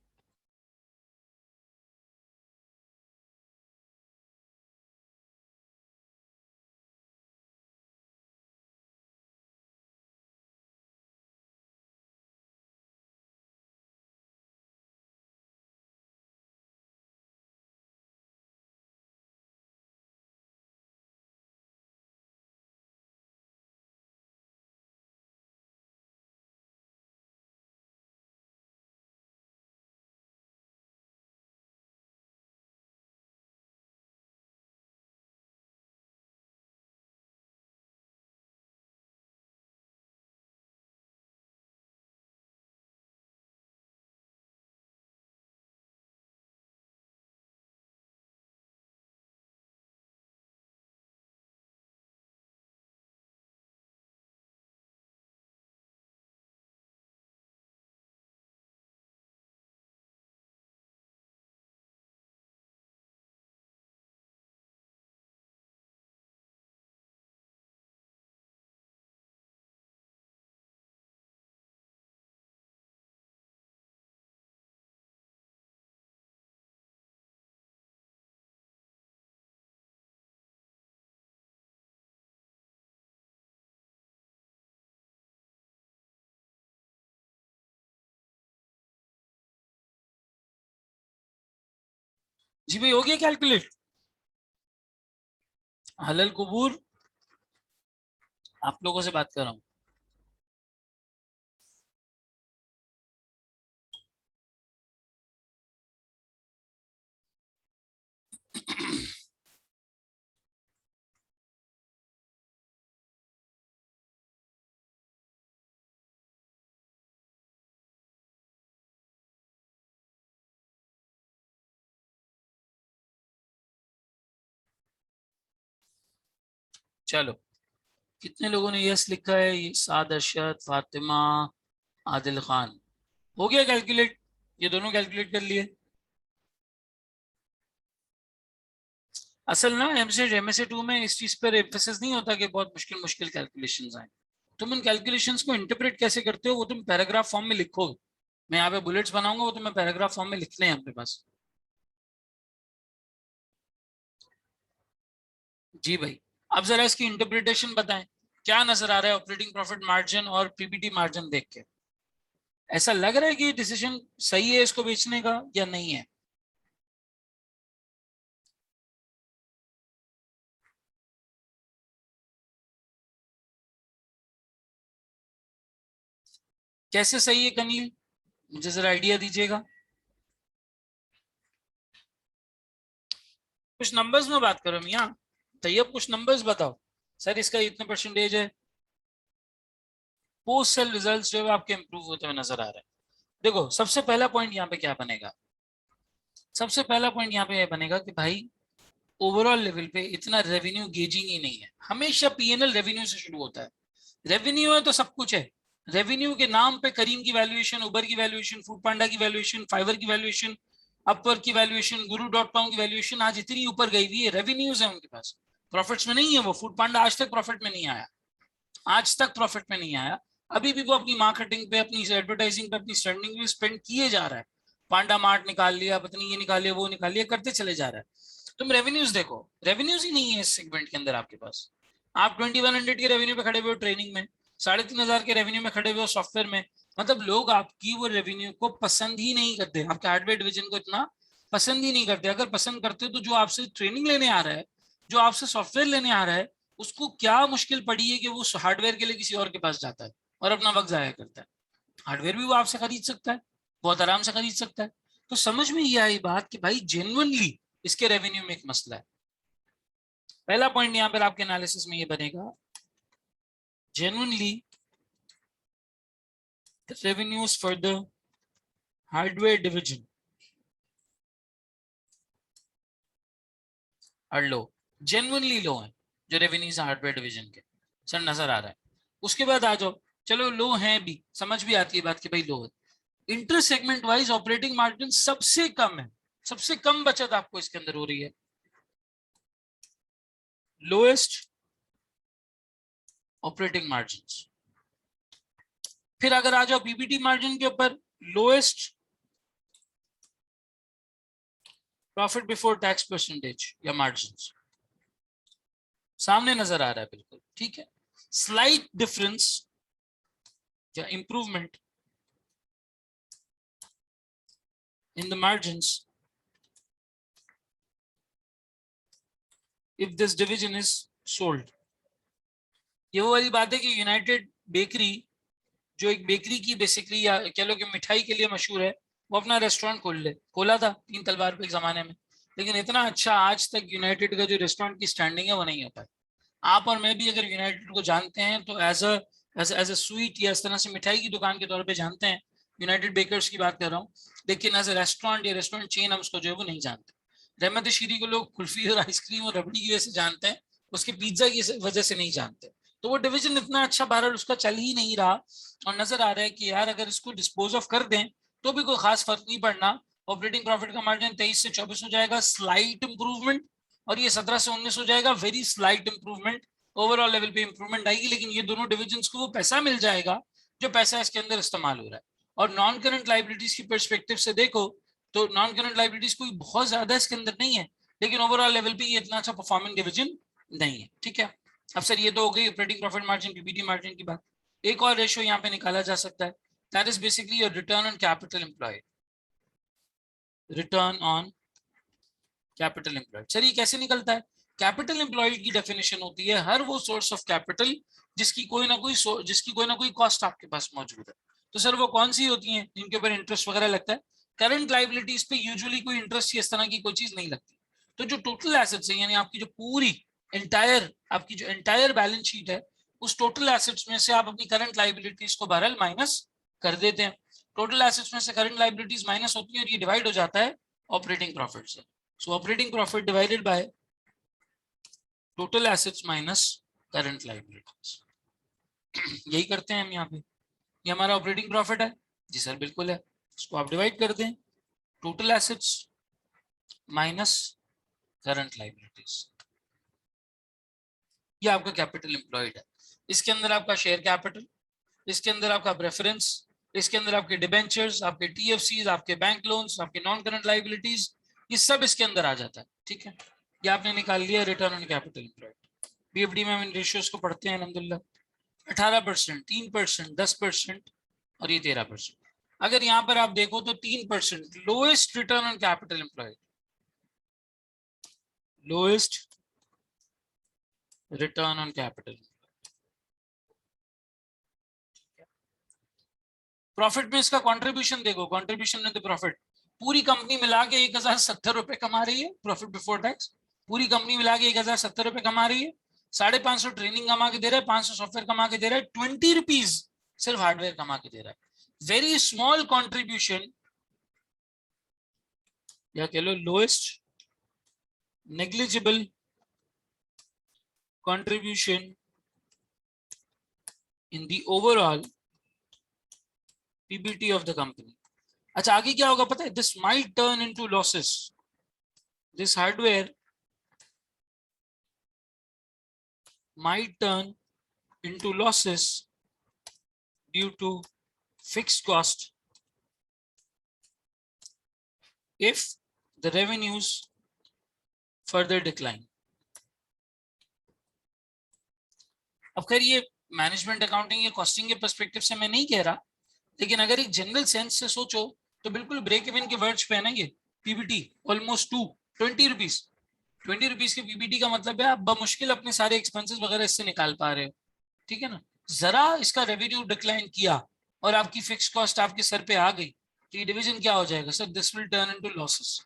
जी भाई, हो गया कैलकुलेट? हलल कुबूर, आप लोगों से बात कर रहा हूँ। चलो कितने लोगों ने यस लिखा है? ये साद, अरशद, फातिमा, आदिल खान। हो गया कैलकुलेट? ये दोनों कैलकुलेट कर लिए? असल ना एमएसए 2 में इस चीज पर एम्फेसिस नहीं होता कि बहुत मुश्किल मुश्किल कैलकुलेशंस आए। तुम उन कैलकुलेशंस को इंटरप्रेट कैसे करते हो वो तुम पैराग्राफ फॉर्म में लिखोगे। मैं यहाँ पे बुलेट्स बनाऊंगा, वो तुम्हें पैराग्राफ फॉर्म में लिखने हैं अपने पास। जी भाई। अब जरा इसकी इंटरप्रिटेशन बताएं। क्या नजर आ रहा है ऑपरेटिंग प्रॉफिट मार्जिन और पीबीटी मार्जिन देख के? ऐसा लग रहा है कि डिसीजन सही है इसको बेचने का या नहीं है? कैसे सही है कनील? मुझे जरा आइडिया दीजिएगा। कुछ नंबर्स में बात करो मियाँ। तैयब कुछ नंबर्स बताओ। सर इसका इतने परसेंटेज है। पोस्ट सेल रिजल्ट्स जो है आपके इंप्रूव होते हुए नजर आ रहे हैं। देखो सबसे पहला पॉइंट यहाँ पे क्या बनेगा? सबसे पहला पॉइंट यहाँ पे यह बनेगा कि भाई ओवरऑल लेवल पे इतना रेवेन्यू गेजिंग ही नहीं है। हमेशा पीएनएल रेवेन्यू से शुरू होता है। रेवेन्यू है तो सब कुछ है। रेवेन्यू के नाम पे करीम की वैल्यूएशन, उबर की वैल्यूएशन, फूड पांडा की वैल्यूएशन, फाइवर की वैल्यूएशन, अपवर की वैल्यूएशन, गुरु.com की वैल्यूएशन आज इतनी ऊपर गई हुई है। रेवेन्यूज है उनके पास, प्रॉफिट्स में नहीं है। वो फूड पांडा आज तक प्रॉफिट में नहीं आया, आज तक प्रॉफिट में नहीं आया। अभी भी वो अपनी मार्केटिंग पे, अपनी एडवर्टाइजिंग पे, अपनी स्टैंडिंग पे स्पेंड किए जा रहा है। पांडा मार्ट निकाल लिया, पत्नी ये निकाल लिया, वो निकाल लिया, करते चले जा रहा है। तुम रेवेन्यूज देखो, रेवेन्यूज ही नहीं है इस सेगमेंट के अंदर आपके पास। आप 2100 के रेवेन्यू पे खड़े हुए हो ट्रेनिंग में, 3500 के रेवेन्यू में खड़े हुए हो सॉफ्टवेयर में। मतलब लोग आपकी वो रेवेन्यू को पसंद ही नहीं करते, आपके हार्डवेयर डिवीजन को इतना पसंद ही नहीं करते। अगर पसंद करते तो जो आपसे ट्रेनिंग लेने आ रहा है, जो आपसे सॉफ्टवेयर लेने आ रहा है, उसको क्या मुश्किल पड़ी है कि वो हार्डवेयर के लिए किसी और के पास जाता है और अपना वक्त जाया करता है? हार्डवेयर भी वो आपसे खरीद सकता है, बहुत आराम से खरीद सकता है। तो समझ में ये आई बात कि भाई जेन्युइनली इसके रेवेन्यू में एक मसला है। पहला पॉइंट यहाँ पर आपके एनालिसिस में ये बनेगा, genuinely the revenues for the hardware division are low। Genuinely low है जो रेवेन्यूज हार्डवेयर डिवीजन के, सर नजर आ रहा है। उसके बाद आ जाओ, चलो लो है भी, समझ भी आती है बात कि भाई लो है। Inter segment wise operating margin सबसे कम है, सबसे कम बचत आपको इसके अंदर हो रही है। Lowest operating margin. फिर अगर आ जाओ पीबीटी मार्जिन के ऊपर, lowest profit before tax percentage या मार्जिन, सामने नजर आ रहा है बिल्कुल ठीक है। स्लाइट डिफरेंस या improvement in the margins if this division is sold। ये वो वाली बात है कि यूनाइटेड बेकरी, जो एक बेकरी की बेसिकली या कह लो कि मिठाई के लिए मशहूर है, वो अपना रेस्टोरेंट खोला था 3 तलवार पे एक जमाने में। लेकिन इतना अच्छा आज तक यूनाइटेड का जो रेस्टोरेंट की स्टैंडिंग है वो नहीं हो पाई। आप और मैं भी अगर यूनाइटेड को जानते हैं तो एज अ स्वीट या इस तरह से मिठाई की दुकान के तौर पे जानते हैं। यूनाइटेड बेकर्स की बात कर रहा हूँ। लेकिन एज ए रेस्टोरेंट या रेस्टोरेंट चेन हम उसको जो है वो नहीं जानते। रहमत शीरी को लोग कुल्फी और आइसक्रीम और रबड़ी की वजह से जानते हैं, उसके पिज्जा की वजह से नहीं जानते। तो वो डिवीजन इतना अच्छा बहरहाल उसका चल ही नहीं रहा। और नजर आ रहा है कि यार अगर इसको डिस्पोज ऑफ कर दें तो भी कोई खास फर्क नहीं पड़ना। ऑपरेटिंग प्रॉफिट का मार्जिन 23 से 24 हो जाएगा, स्लाइट इंप्रूवमेंट। और ये 17 से 19 हो जाएगा, very slight improvement. Overall level पे इंप्रूवमेंट आएगी, लेकिन ये दोनों डिविजन्स को वो पैसा मिल जाएगा जो पैसा इसके अंदर इस्तेमाल हो रहा है। और नॉन करंट लाइबिलिटीज की पर्सपेक्टिव से देखो तो नॉन करंट लाइबिलिटीज कोई बहुत ज्यादा इसके अंदर नहीं है, लेकिन ओवरऑल लेवल पे ये इतना अच्छा परफॉर्मिंग डिवीजन नहीं है। ठीक है। अब सर ये तो हो गई operating profit margin, PBT margin की बात। एक और रेशियो यहाँ पे निकाला जा सकता है, that is basically your return on capital employed. Return on capital employed, sir ये कैसे निकलता है? कैपिटल एम्प्लॉयड की डेफिनेशन होती है हर वो सोर्स ऑफ कैपिटल जिसकी कोई ना कोई कॉस्ट आपके पास मौजूद है। तो सर वो कौन सी होती हैं जिनके ऊपर इंटरेस्ट वगैरह लगता है? करंट लाइबिलिटीज पे यूजुअली कोई इंटरेस्ट इस तरह की कोई चीज नहीं लगती। तो जो टोटल एसेट्स है, यानी आपकी जो पूरी आपकी जो एंटायर बैलेंस शीट है, उस टोटल एसेट्स में से आप अपनी करंट लाइबिलिटीज को बहरहाल माइनस कर देते हैं। टोटल एसेट्स में से करंट लाइबिलिटीज माइनस होती है और ये डिवाइड हो जाता है ऑपरेटिंग प्रॉफिट से। So operating profit divided by total assets minus current liabilities. यही करते हैं हम यहाँ पे। ये हमारा ऑपरेटिंग प्रॉफिट है जी सर, बिल्कुल है। इसको आप डिवाइड कर दें, total assets minus current liabilities, ये आपका कैपिटल एम्प्लॉयड है। इसके अंदर आपका शेयर कैपिटल, इसके अंदर आपका प्रेफरेंस, इसके अंदर आपके डिबेंचर्स, आपके टीएफसीज, आपके बैंक लोन्स, आपके नॉन करंट लायबिलिटीज, ये सब इसके अंदर आ जाता है। ठीक है, ये आपने निकाल लिया return on capital employed. BFD में हम इन रेशियोज को पढ़ते हैं अल्हम्दुलिल्लाह। 18%, 3%, 10% और ये 13%। अगर यहाँ पर आप देखो तो 3% lowest return on capital employed, lowest return on capital. Profit में इसका कंट्रीब्यूशन देखो, कंट्रीब्यूशन में तो प्रॉफिट पूरी कंपनी मिला के 1070 रुपए कमा रही है प्रॉफिट बिफोर टैक्स। पूरी कंपनी मिला के 1070 रुपए कमा रही है। 550 ट्रेनिंग कमा के दे रहा है, 500 सॉफ्टवेयर कमा के दे रहा है, 20 रुपीज सिर्फ हार्डवेयर कमा के दे रहा है। वेरी स्मॉल कॉन्ट्रीब्यूशन, या कह लो lowest negligible contribution in the overall PBT of the company। अच्छा आगे क्या होगा पता है? This might turn into losses। This hardware might turn into losses due to fixed cost if the revenues further decline। अब खैर ये मैनेजमेंट अकाउंटिंग या कॉस्टिंग के पर्सपेक्टिव से मैं नहीं कह रहा, लेकिन अगर एक जनरल सेंस से सोचो तो बिल्कुल ब्रेक इवन के वर्ड्स पे है ना ये। पीबीटी ऑलमोस्ट 20 रुपीज, 20 रुपीज के पीबीटी का मतलब है आप बमुश्किल अपने सारे एक्सपेंसेस वगैरह इससे निकाल पा रहे हो। ठीक है ना, जरा इसका रेवेन्यू डिक्लाइन किया और आपकी फिक्स कॉस्ट आपके सर पे आ गई तो ये डिवीजन क्या हो जाएगा sir? This will turn into losses.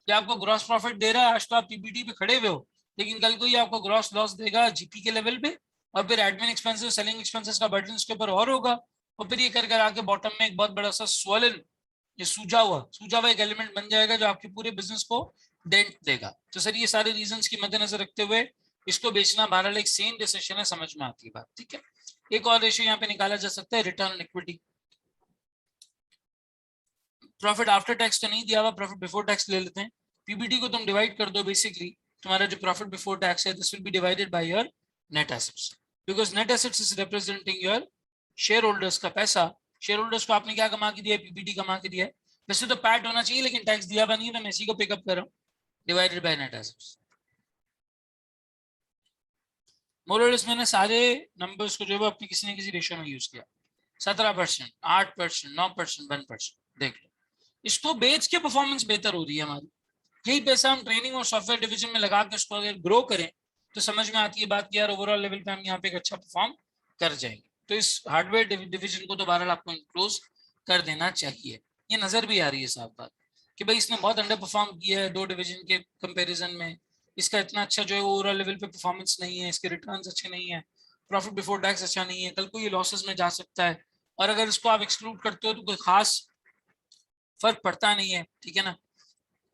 ये आपको ग्रॉस प्रॉफिट दे रहा है, आज तो आप पीबीटी पे खड़े हुए हो, लेकिन कल को ये आपको ग्रॉस लॉस देगा जीपी के लेवल पे, और फिर एडमिन एक्सपेंसेस, सेलिंग एक्सपेंसेस का बर्डन इसके ऊपर और होगा, और फिर ये कर कर आके बॉटम में एक बहुत बड़ा सा स्वलन, ये सूजा हुआ एक एलिमेंट बन जाएगा जो आपके पूरे बिजनेस को डेंट देगा। तो सर ये सारे रीजंस की मद्देनजर रखते हुए इसको बेचना बहरहाल एक सेम डिसीजन है, समझ में आती है बात। ठीक है, एक और रेशियो यहाँ पे निकाला जा सकता है, return on equity. Profit after tax तो नहीं दिया हुआ, प्रॉफिट बिफोर टैक्स ले लेते हैं। पीबीटी को तुम डिवाइड कर दो, बेसिकली तुम्हारा जो प्रॉफिट बिफोर टैक्स है this will be divided by your net assets, because net assets is representing your share holders का पैसा। शेयर होल्डर्स को आपने क्या कमा के दिया है? पीबीटी कमा के दिया है। वैसे तो पैट होना चाहिए लेकिन टैक्स दिया हुआ नहीं है, तो मैं इसी को पिकअप कर रहा हूँ, डिवाइडेड बाय नेट एसेट्स। मोरलेस मैंने सारे नंबर्स को जो है अपनी किसी न किसी रेशियो में यूज किया। 17%, 8%, 9%, 1%। देख लो, इसको बेच के परफॉर्मेंस बेहतर हो रही है हमारी। यही पैसा हम ट्रेनिंग और सॉफ्टवेयर डिवीजन में लगा के उसको अगर ग्रो करें तो समझ में आती है बात कि यार ओवरऑल लेवल पे हम यहाँ पे एक अच्छा परफॉर्म कर जाएंगे। तो इस हार्डवेयर डिवीजन को तो बहरहाल आपको क्लोज कर देना चाहिए। ये नजर भी आ रही है साफ बात कि भाई इसने बहुत अंडर परफॉर्म किया है 2 डिवीजन के कंपैरिजन में, इसका इतना अच्छा जो है ओवरऑल लेवल पे परफॉर्मेंस नहीं है, इसके रिटर्न्स अच्छे नहीं है, प्रॉफिट बिफोर टैक्स अच्छा नहीं है, कल को ये लॉसेस में जा सकता है। और अगर इसको आप एक्सक्लूड करते हो तो कोई खास फर्क पड़ता नहीं है। ठीक है ना,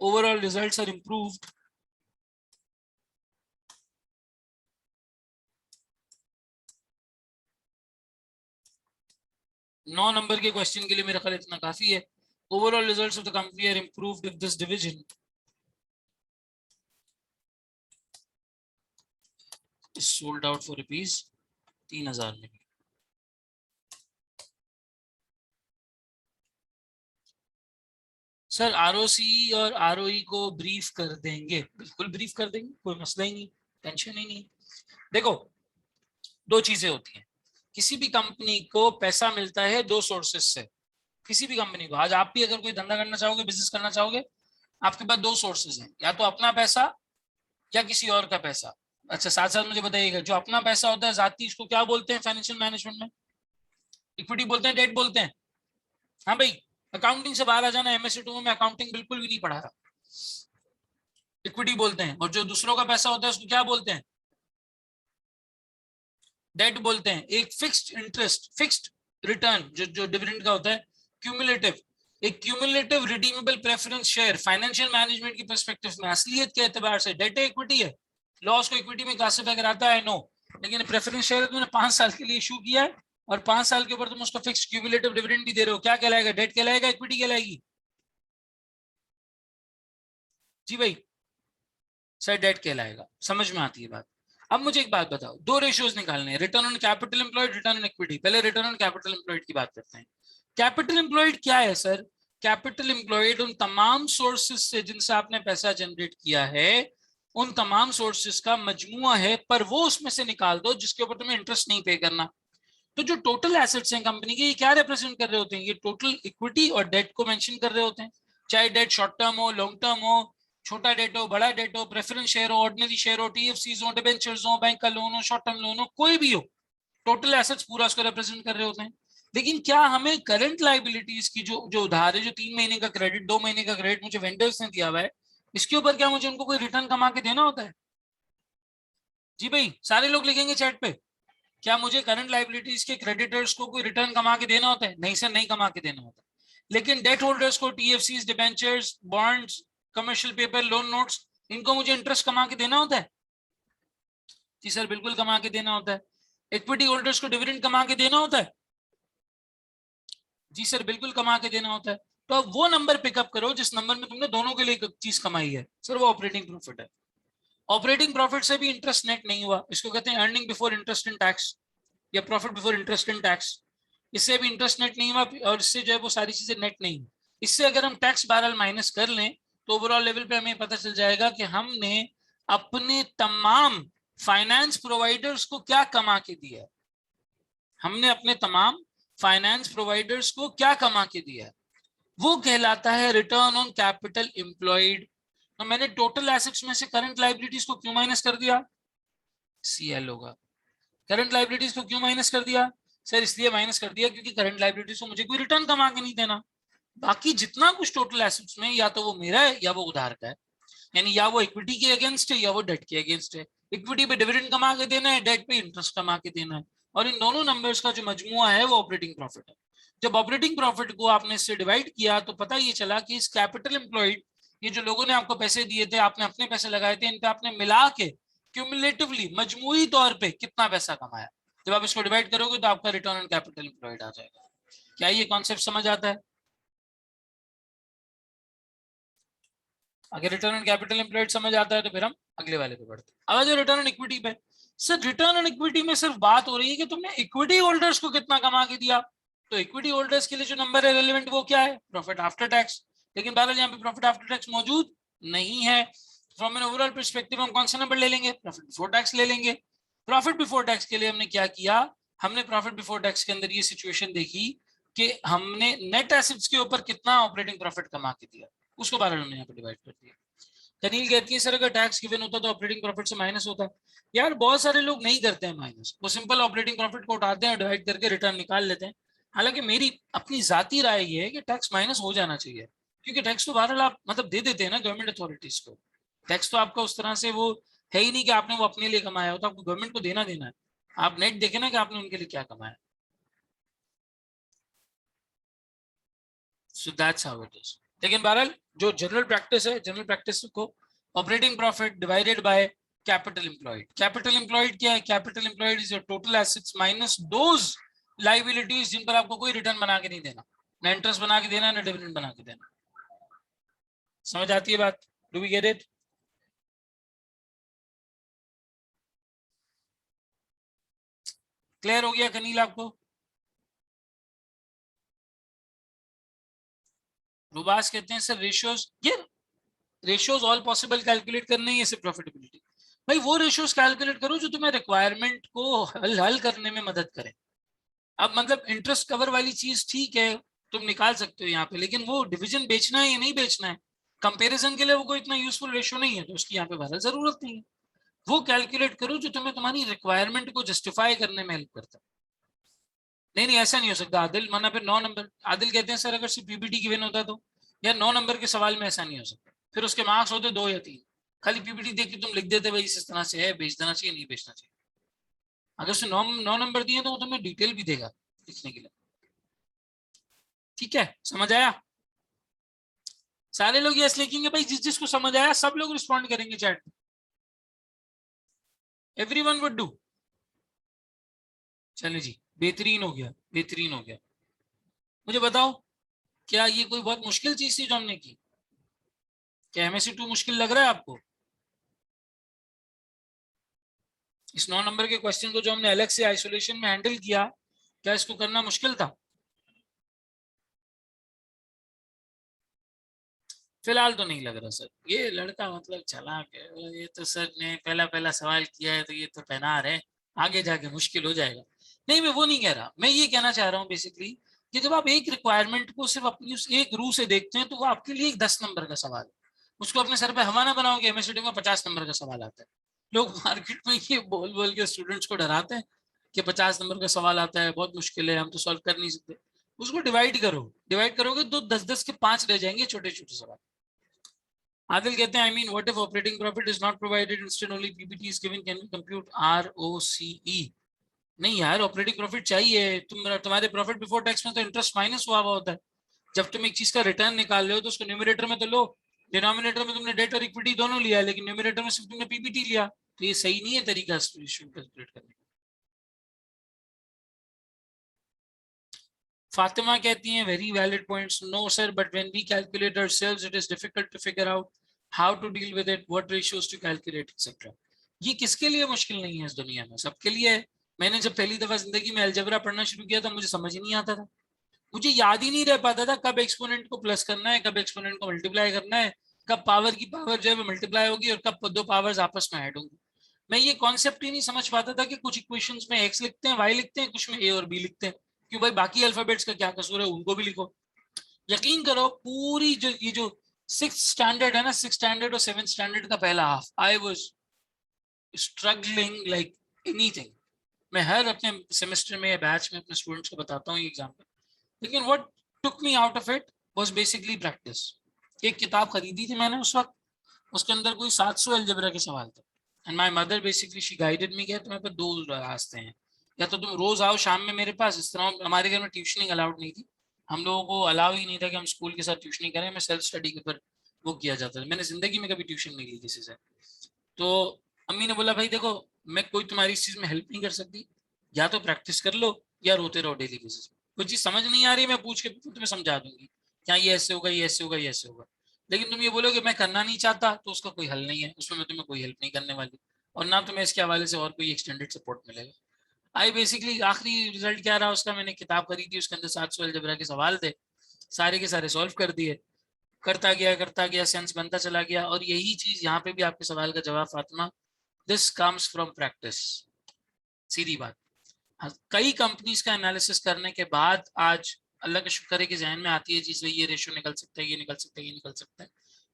ओवरऑल रिजल्ट्स आर इंप्रूव्ड। नौ नंबर के क्वेश्चन के लिए मेरा ख्याल इतना काफी है। Overall results of the company are improved if this division is sold out for rupees 3000 में। सर आरओसी और आरओई को ब्रीफ कर देंगे, बिल्कुल ब्रीफ कर देंगे, कोई मसला ही नहीं, टेंशन ही नहीं। देखो दो चीजें होती हैं, किसी भी कंपनी को पैसा मिलता है 2 सोर्सेस से। किसी भी कंपनी को आज आप भी अगर कोई धंधा करना चाहोगे, बिजनेस करना चाहोगे, आपके पास 2 सोर्सेस हैं, या तो अपना पैसा या किसी और का पैसा। अच्छा साथ साथ मुझे बताइएगा, जो अपना पैसा होता है जाती, इसको क्या बोलते हैं फाइनेंशियल मैनेजमेंट में? इक्विटी बोलते हैं, डेट बोलते हैं? हाँ भाई, अकाउंटिंग से बाहर आ जाना, एमएससी 2 में अकाउंटिंग बिल्कुल भी नहीं पढ़ा रहा। इक्विटी बोलते हैं, और जो दूसरों का पैसा होता है उसको क्या बोलते हैं? डेट बोलते हैं। एक फिक्स्ड इंटरेस्ट, फिक्स्ड रिटर्न जो डिविडेंड का होता है, क्यूमुलेटिव, एक cumulative redeemable preference share financial management की पर्सपेक्टिव में असलियत के एतबार से डेट है, इक्विटी है। लॉस को इक्विटी में क्लासिफाई कराता है, नो, लेकिन प्रेफरेंस शेयर तुमने 5 साल के लिए इशू किया है और 5 साल के ऊपर तुम उसको फिक्स क्यूमुलेटिव डिविडेंड भी दे रहे हो, क्या कहलाएगा? डेट कहलाएगा, इक्विटी कहलाएगी? जी भाई, सर डेट कहलाएगा। समझ में आती है बात? अब मुझे एक बात बताओ, दो रेशियोज निकालने हैं, return on capital employed, return on equity. पहले रिटर्न ऑन कैपिटल एम्प्लॉयड की बात करते हैं। कैपिटल एम्प्लॉयड क्या है सर? कैपिटल एम्प्लॉयड उन तमाम सोर्सेज से जिनसे आपने पैसा जनरेट किया है, उन तमाम सोर्सेज का मजमुआ है, पर वो उसमें से निकाल दो जिसके ऊपर तुम्हें इंटरेस्ट नहीं पे करना। तो जो टोटल एसेट्स हैं कंपनी के, ये क्या रिप्रेजेंट कर रहे होते हैं? ये टोटल इक्विटी और डेट को मेंशन कर रहे होते हैं। चाहे डेट शॉर्ट टर्म हो, लॉन्ग टर्म हो, छोटा डेट हो, बड़ा डेट हो, प्रेफरेंस शेयर हो, ऑर्डिनरी शेयर हो, टीएफसीज हो, डिबेंचर्स हो, बैंक का लोन हो, शॉर्ट टर्म लोन हो, कोई भी हो, टोटल एसेट्स पूरा उसको रिप्रेजेंट कर रहे होते हैं। लेकिन क्या हमें करंट लाइबिलिटीज की जो जो उधार है, जो 3 महीने का क्रेडिट, 2 महीने का क्रेडिट मुझे वेंडर्स ने दिया हुआ है, इसके ऊपर क्या मुझे उनको कोई रिटर्न कमा के देना होता है? जी भाई, सारे लोग लिखेंगे चैट पे, क्या मुझे करंट लाइबिलिटीज के क्रेडिटर्स को कोई रिटर्न कमा के देना होता है? नहीं सर, नहीं कमा के देना होता। लेकिन डेट होल्डर्स को, TFCs, debentures, bonds, commercial paper, loan notes, इनको मुझे इंटरेस्ट कमा के देना होता है? जी सर, बिल्कुल कमा के देना होता है। इक्विटी होल्डर्स को डिविडेंड कमा के देना होता है? जी सर, बिल्कुल कमा के देना होता है। तो अब वो नंबर पिकअप करो जिस नंबर में तुमने दोनों के लिए एक चीज कमाई है, सर वो ऑपरेटिंग प्रॉफिट है। ऑपरेटिंग प्रॉफिट से भी इंटरेस्ट नेट नहीं हुआ, इसको कहते हैं earning before interest and tax, या profit before interest and tax. इससे भी इंटरेस्ट नेट नहीं हुआ और इससे जो है वो सारी चीजें नेट नहीं हुई। इससे अगर हम टैक्स बहरहाल माइनस कर लें तो ओवरऑल लेवल पे हमें पता चल जाएगा कि हमने अपने तमाम फाइनेंस प्रोवाइडर्स को क्या कमा के दिया है। हमने अपने तमाम फाइनेंस प्रोवाइडर्स को क्या कमा के दिया है, वो कहलाता है रिटर्न ऑन कैपिटल एम्प्लॉयड। तो मैंने टोटल एसेट्स में से करंट लाइबिलिटीज को क्यों माइनस कर दिया? सीएल होगा। करंट लाइबिलिटीज को क्यों माइनस कर दिया? सर इसलिए माइनस कर दिया क्योंकि करंट लाइबिलिटीज को मुझे कोई रिटर्न कमा के नहीं देना। बाकी जितना कुछ टोटल एसेट्स में, या तो वो मेरा है या वो उधार का है, यानी या वो इक्विटी के अगेंस्ट है या वो डेट के अगेंस्ट है। इक्विटी पे डिविडेंड कमा के देना है, डेट पे इंटरेस्ट कमा के देना है, और इन दोनों नंबर्स का जो मजमुआ है वो ऑपरेटिंग प्रॉफिट है। जब ऑपरेटिंग प्रॉफिट को आपने इससे डिवाइड किया तो पता ये चला कि इस कैपिटल एम्प्लॉयड, ये जो लोगों ने आपको पैसे दिए थे, आपने अपने पैसे लगाए थे, इन पे आपने मिला के क्यूमुलेटिवली मजमुई तौर पे कितना पैसा कमाया। जब आप इसको डिवाइड करोगे तो आपका रिटर्न ऑन कैपिटल एम्प्लॉयड आ जाएगा। क्या ये कॉन्सेप्ट समझ आता है? अगर रिटर्न ऑन कैपिटल एम्प्लॉयड समझ आता है तो फिर हम अगले वाले पे बढ़ते हैं। अब जो रिटर्न ऑन इक्विटी पे, सर रिटर्न ऑन इक्विटी में सिर्फ बात हो रही है कि तुमने इक्विटी होल्डर्स को कितना कमा के दिया। तो इक्विटी होल्डर्स के लिए जो नंबर है रेलेवेंट वो क्या है? Profit after tax. लेकिन बहरहाल यहाँ पे प्रॉफिट आफ्टर टैक्स मौजूद नहीं है। फ्रॉम एन ओवरऑल पर्सपेक्टिव हम कौन सा नंबर ले लेंगे? प्रॉफिट बिफोर टैक्स ले लेंगे। प्रॉफिट बिफोर टैक्स के लिए हमने क्या किया? हमने प्रॉफिट बिफोर टैक्स के अंदर ये सिचुएशन देखी कि हमने नेट एसेट्स के ऊपर कितना ऑपरेटिंग प्रॉफिट कमा के दिया, उसको बहरहाल हमने यहाँ पे डिवाइड कर दिया। कनील कहती है सर अगर टैक्स गिवन होता तो ऑपरेटिंग प्रॉफिट से माइनस होता। यार बहुत सारे लोग नहीं करते हैं माइनस, वो सिंपल ऑपरेटिंग प्रॉफिट को उठाते हैं, डिवाइड करके रिटर्न निकाल लेते हैं। हालांकि मेरी अपनी जाती राय ये है कि टैक्स माइनस हो जाना चाहिए, क्योंकि टैक्स तो बहरहाल आप मतलब दे देते हैं ना गवर्नमेंट अथॉरिटीज को। टैक्स तो आपका उस तरह से वो है ही नहीं कि आपने वो अपने लिए कमाया हो, तो आपको गवर्नमेंट को देना देना है। आप नेट देखे ना कि आपने उनके लिए क्या कमाया। So that's how it is. लेकिन बहरहाल जो जनरल प्रैक्टिस है, जनरल प्रैक्टिस को operating profit divided by capital employed. Capital employed क्या है? Capital employed is your total assets minus those liabilities जिन पर आपको कोई रिटर्न बना के नहीं देना, ना इंटरेस्ट बना के देना, ना डिविडेंड बना के देना। समझ आती है बात? Do we get it? Clear हो गया कनील आपको? रुबास कहते हैं सर रेशियोज, ये रेशियोज ऑल पॉसिबल कैलकुलेट करने ही है सिर्फ प्रॉफिटेबिलिटी। भाई वो रेशियोज कैलकुलेट करो जो तुम्हें रिक्वायरमेंट को हल करने में मदद करे। अब मतलब इंटरेस्ट कवर वाली चीज ठीक है, तुम निकाल सकते हो यहाँ पे, लेकिन वो डिवीजन बेचना है या नहीं बेचना है, कंपैरिजन के लिए वो कोई इतना यूजफुल रेशियो नहीं है, तो उसकी यहाँ पे बहरहाल जरूरत नहीं है। वो कैलकुलेट करो जो तुम्हें तुम्हारी रिक्वायरमेंट को जस्टिफाई करने में हेल्प करता है। नहीं नहीं, ऐसा नहीं हो सकता आदिल, वरना फिर 9 नंबर। आदिल कहते हैं सर अगर सिर्फ पीपीटी गिवन होता तो, या 9 नंबर के सवाल में ऐसा नहीं हो सकता, फिर उसके मार्क्स होते 2 या 3। खाली पीपीटी देख के तुम लिख देते भाई इस तरह से है, बेच देना चाहिए, नहीं बेचना चाहिए। अगर उसने 9 नंबर दिए तो वो तुम्हें डिटेल भी देगा लिखने के लिए। ठीक है, समझ आया? सारे लोग यस लिखेंगे भाई, जिस जिसको समझ आया सब लोग रिस्पॉन्ड करेंगे चैट में। Everyone would do. चले जी, बेहतरीन हो गया, बेहतरीन हो गया। मुझे बताओ, क्या ये कोई बहुत मुश्किल चीज थी जो हमने की? क्या MSc 2 मुश्किल लग रहा है आपको? इस 9 नंबर के क्वेश्चन को जो हमने अलग से आइसोलेशन में हैंडल किया, क्या इसको करना मुश्किल था? फिलहाल तो नहीं लग रहा सर। ये लड़का मतलब चालाक है, ये तो सर ने पहला पहला सवाल किया है तो ये तो पहना रहे, आगे जाके मुश्किल हो जाएगा। नहीं, मैं वो नहीं कह रहा, मैं ये कहना चाह रहा हूँ बेसिकली कि जब आप एक रिक्वायरमेंट को सिर्फ अपनी उस एक रू से देखते हैं तो वो आपके लिए एक 10 नंबर का सवाल है। उसको अपने सर पे हवा ना बनाओ कि MSc में 50 नंबर का सवाल आता है। लोग मार्केट में ये बोल बोल के स्टूडेंट्स को डराते हैं कि 50 नंबर का सवाल आता है, बहुत मुश्किल है, हम तो सॉल्व कर नहीं सकते। उसको डिवाइड करो, डिवाइड करोगे तो 10-10 के 5 रह जाएंगे छोटे छोटे सवाल। आदिल कहते हैं, I mean what if operating profit is not provided, instead only PBT is given, can we compute ROCE? नहीं यार, ऑपरेटिंग प्रॉफिट चाहिए। तुम्हारे प्रॉफिट बिफोर टैक्स में तो इंटरेस्ट माइनस हुआ हुआ होता है। जब तुम एक चीज का रिटर्न निकाल रहे हो तो उसको न्यूमरेटर में तो लो, डिनोमिनेटर में तुमने डेट और इक्विटी दोनों लिया है, लेकिन न्यूमरेटर में सिर्फ तुमने PBT लिया। तो ये सही नहीं है तरीका कैलकुलेट करने का। फातिमा कहती हैं, very valid points, no sir, but when we calculate ourselves it is difficult to figure out how to deal with it, what ratios to calculate etcetera. ये किसके लिए मुश्किल नहीं है इस दुनिया में? सबके लिए है। मैंने जब पहली दफा जिंदगी में अलजेब्रा पढ़ना शुरू किया था, मुझे समझ ही नहीं आता था। मुझे याद ही नहीं रह पाता था कब एक्सपोनेंट को प्लस करना है, कब एक्सपोनेंट को मल्टीप्लाई करना है, कब पावर की पावर जो है वो मल्टीप्लाई होगी और कब दो पावर्स आपस में ऐड होंगी। मैं ये कॉन्सेप्ट ही नहीं समझ पाता था कि कुछ इक्वेशंस में एक्स लिखते हैं, वाई लिखते हैं, कुछ में ए और बी लिखते हैं। क्यों भाई, बाकी अल्फाबेट्स का क्या कसूर है, उनको भी लिखो। यकीन करो, पूरी जो ये जो 6th स्टैंडर्ड है ना, 6th स्टैंडर्ड और 7th स्टैंडर्ड का पहला half, I was struggling like anything. मैं हर अपने सेमेस्टर में या बैच में अपने स्टूडेंट्स को बताता हूँ एग्जाम्पल। लेकिन what took me out of it was basically practice. एक किताब खरीदी थी मैंने उस वक्त, उसके अंदर कोई 700 अलजेब्रा के सवाल थे। And my mother basically she guided मी कि तुम्हारे पे दो रास्ते हैं, या तो तुम रोज आओ शाम में मेरे पास। इस तरह हमारे घर में ट्यूशनिंग अलाउड नहीं थी, हम लोगों को अलाउ ही नहीं था कि हम स्कूल के साथ ट्यूशनिंग करें। मैं सेल्फ स्टडी के ऊपर वो किया जाता था, मैंने जिंदगी में कभी ट्यूशन नहीं ली किसी से। तो अम्मी ने बोला, भाई देखो, मैं कोई तुम्हारी इस चीज में हेल्प नहीं कर सकती, या तो प्रैक्टिस कर लो या रोते रहो डेली बेसिस पे। कोई चीज समझ नहीं आ रही, मैं पूछ के तुम्हें समझा दूंगी, क्या ये ऐसे होगा, ये ऐसे होगा, ये ऐसे होगा। लेकिन तुम ये बोलोगे मैं करना नहीं चाहता, तो उसका कोई हल नहीं है, उसमें मैं तुम्हें कोई हेल्प नहीं करने वाली, और ना तुम्हें इसके हवाले से और कोई एक्सटेंडेड सपोर्ट मिलेगा। आई बेसिकली आखिरी रिजल्ट क्या रहा उसका, मैंने किताब खरीदी, उसके अंदर 700 अलजबरा के सवाल थे, सारे के सारे सॉल्व कर दिए। करता गया, सेंस बनता चला गया। और यही चीज यहाँ पे भी आपके सवाल का जवाब Fatima, this comes from practice, सीधी बात। कई कंपनीज का एनालिसिस करने के बाद आज अल्लाह का शुक्र है कि जहन में आती है चीज, ये रेशियो निकल सकता है, ये निकल सकता है, ये निकल सकता है।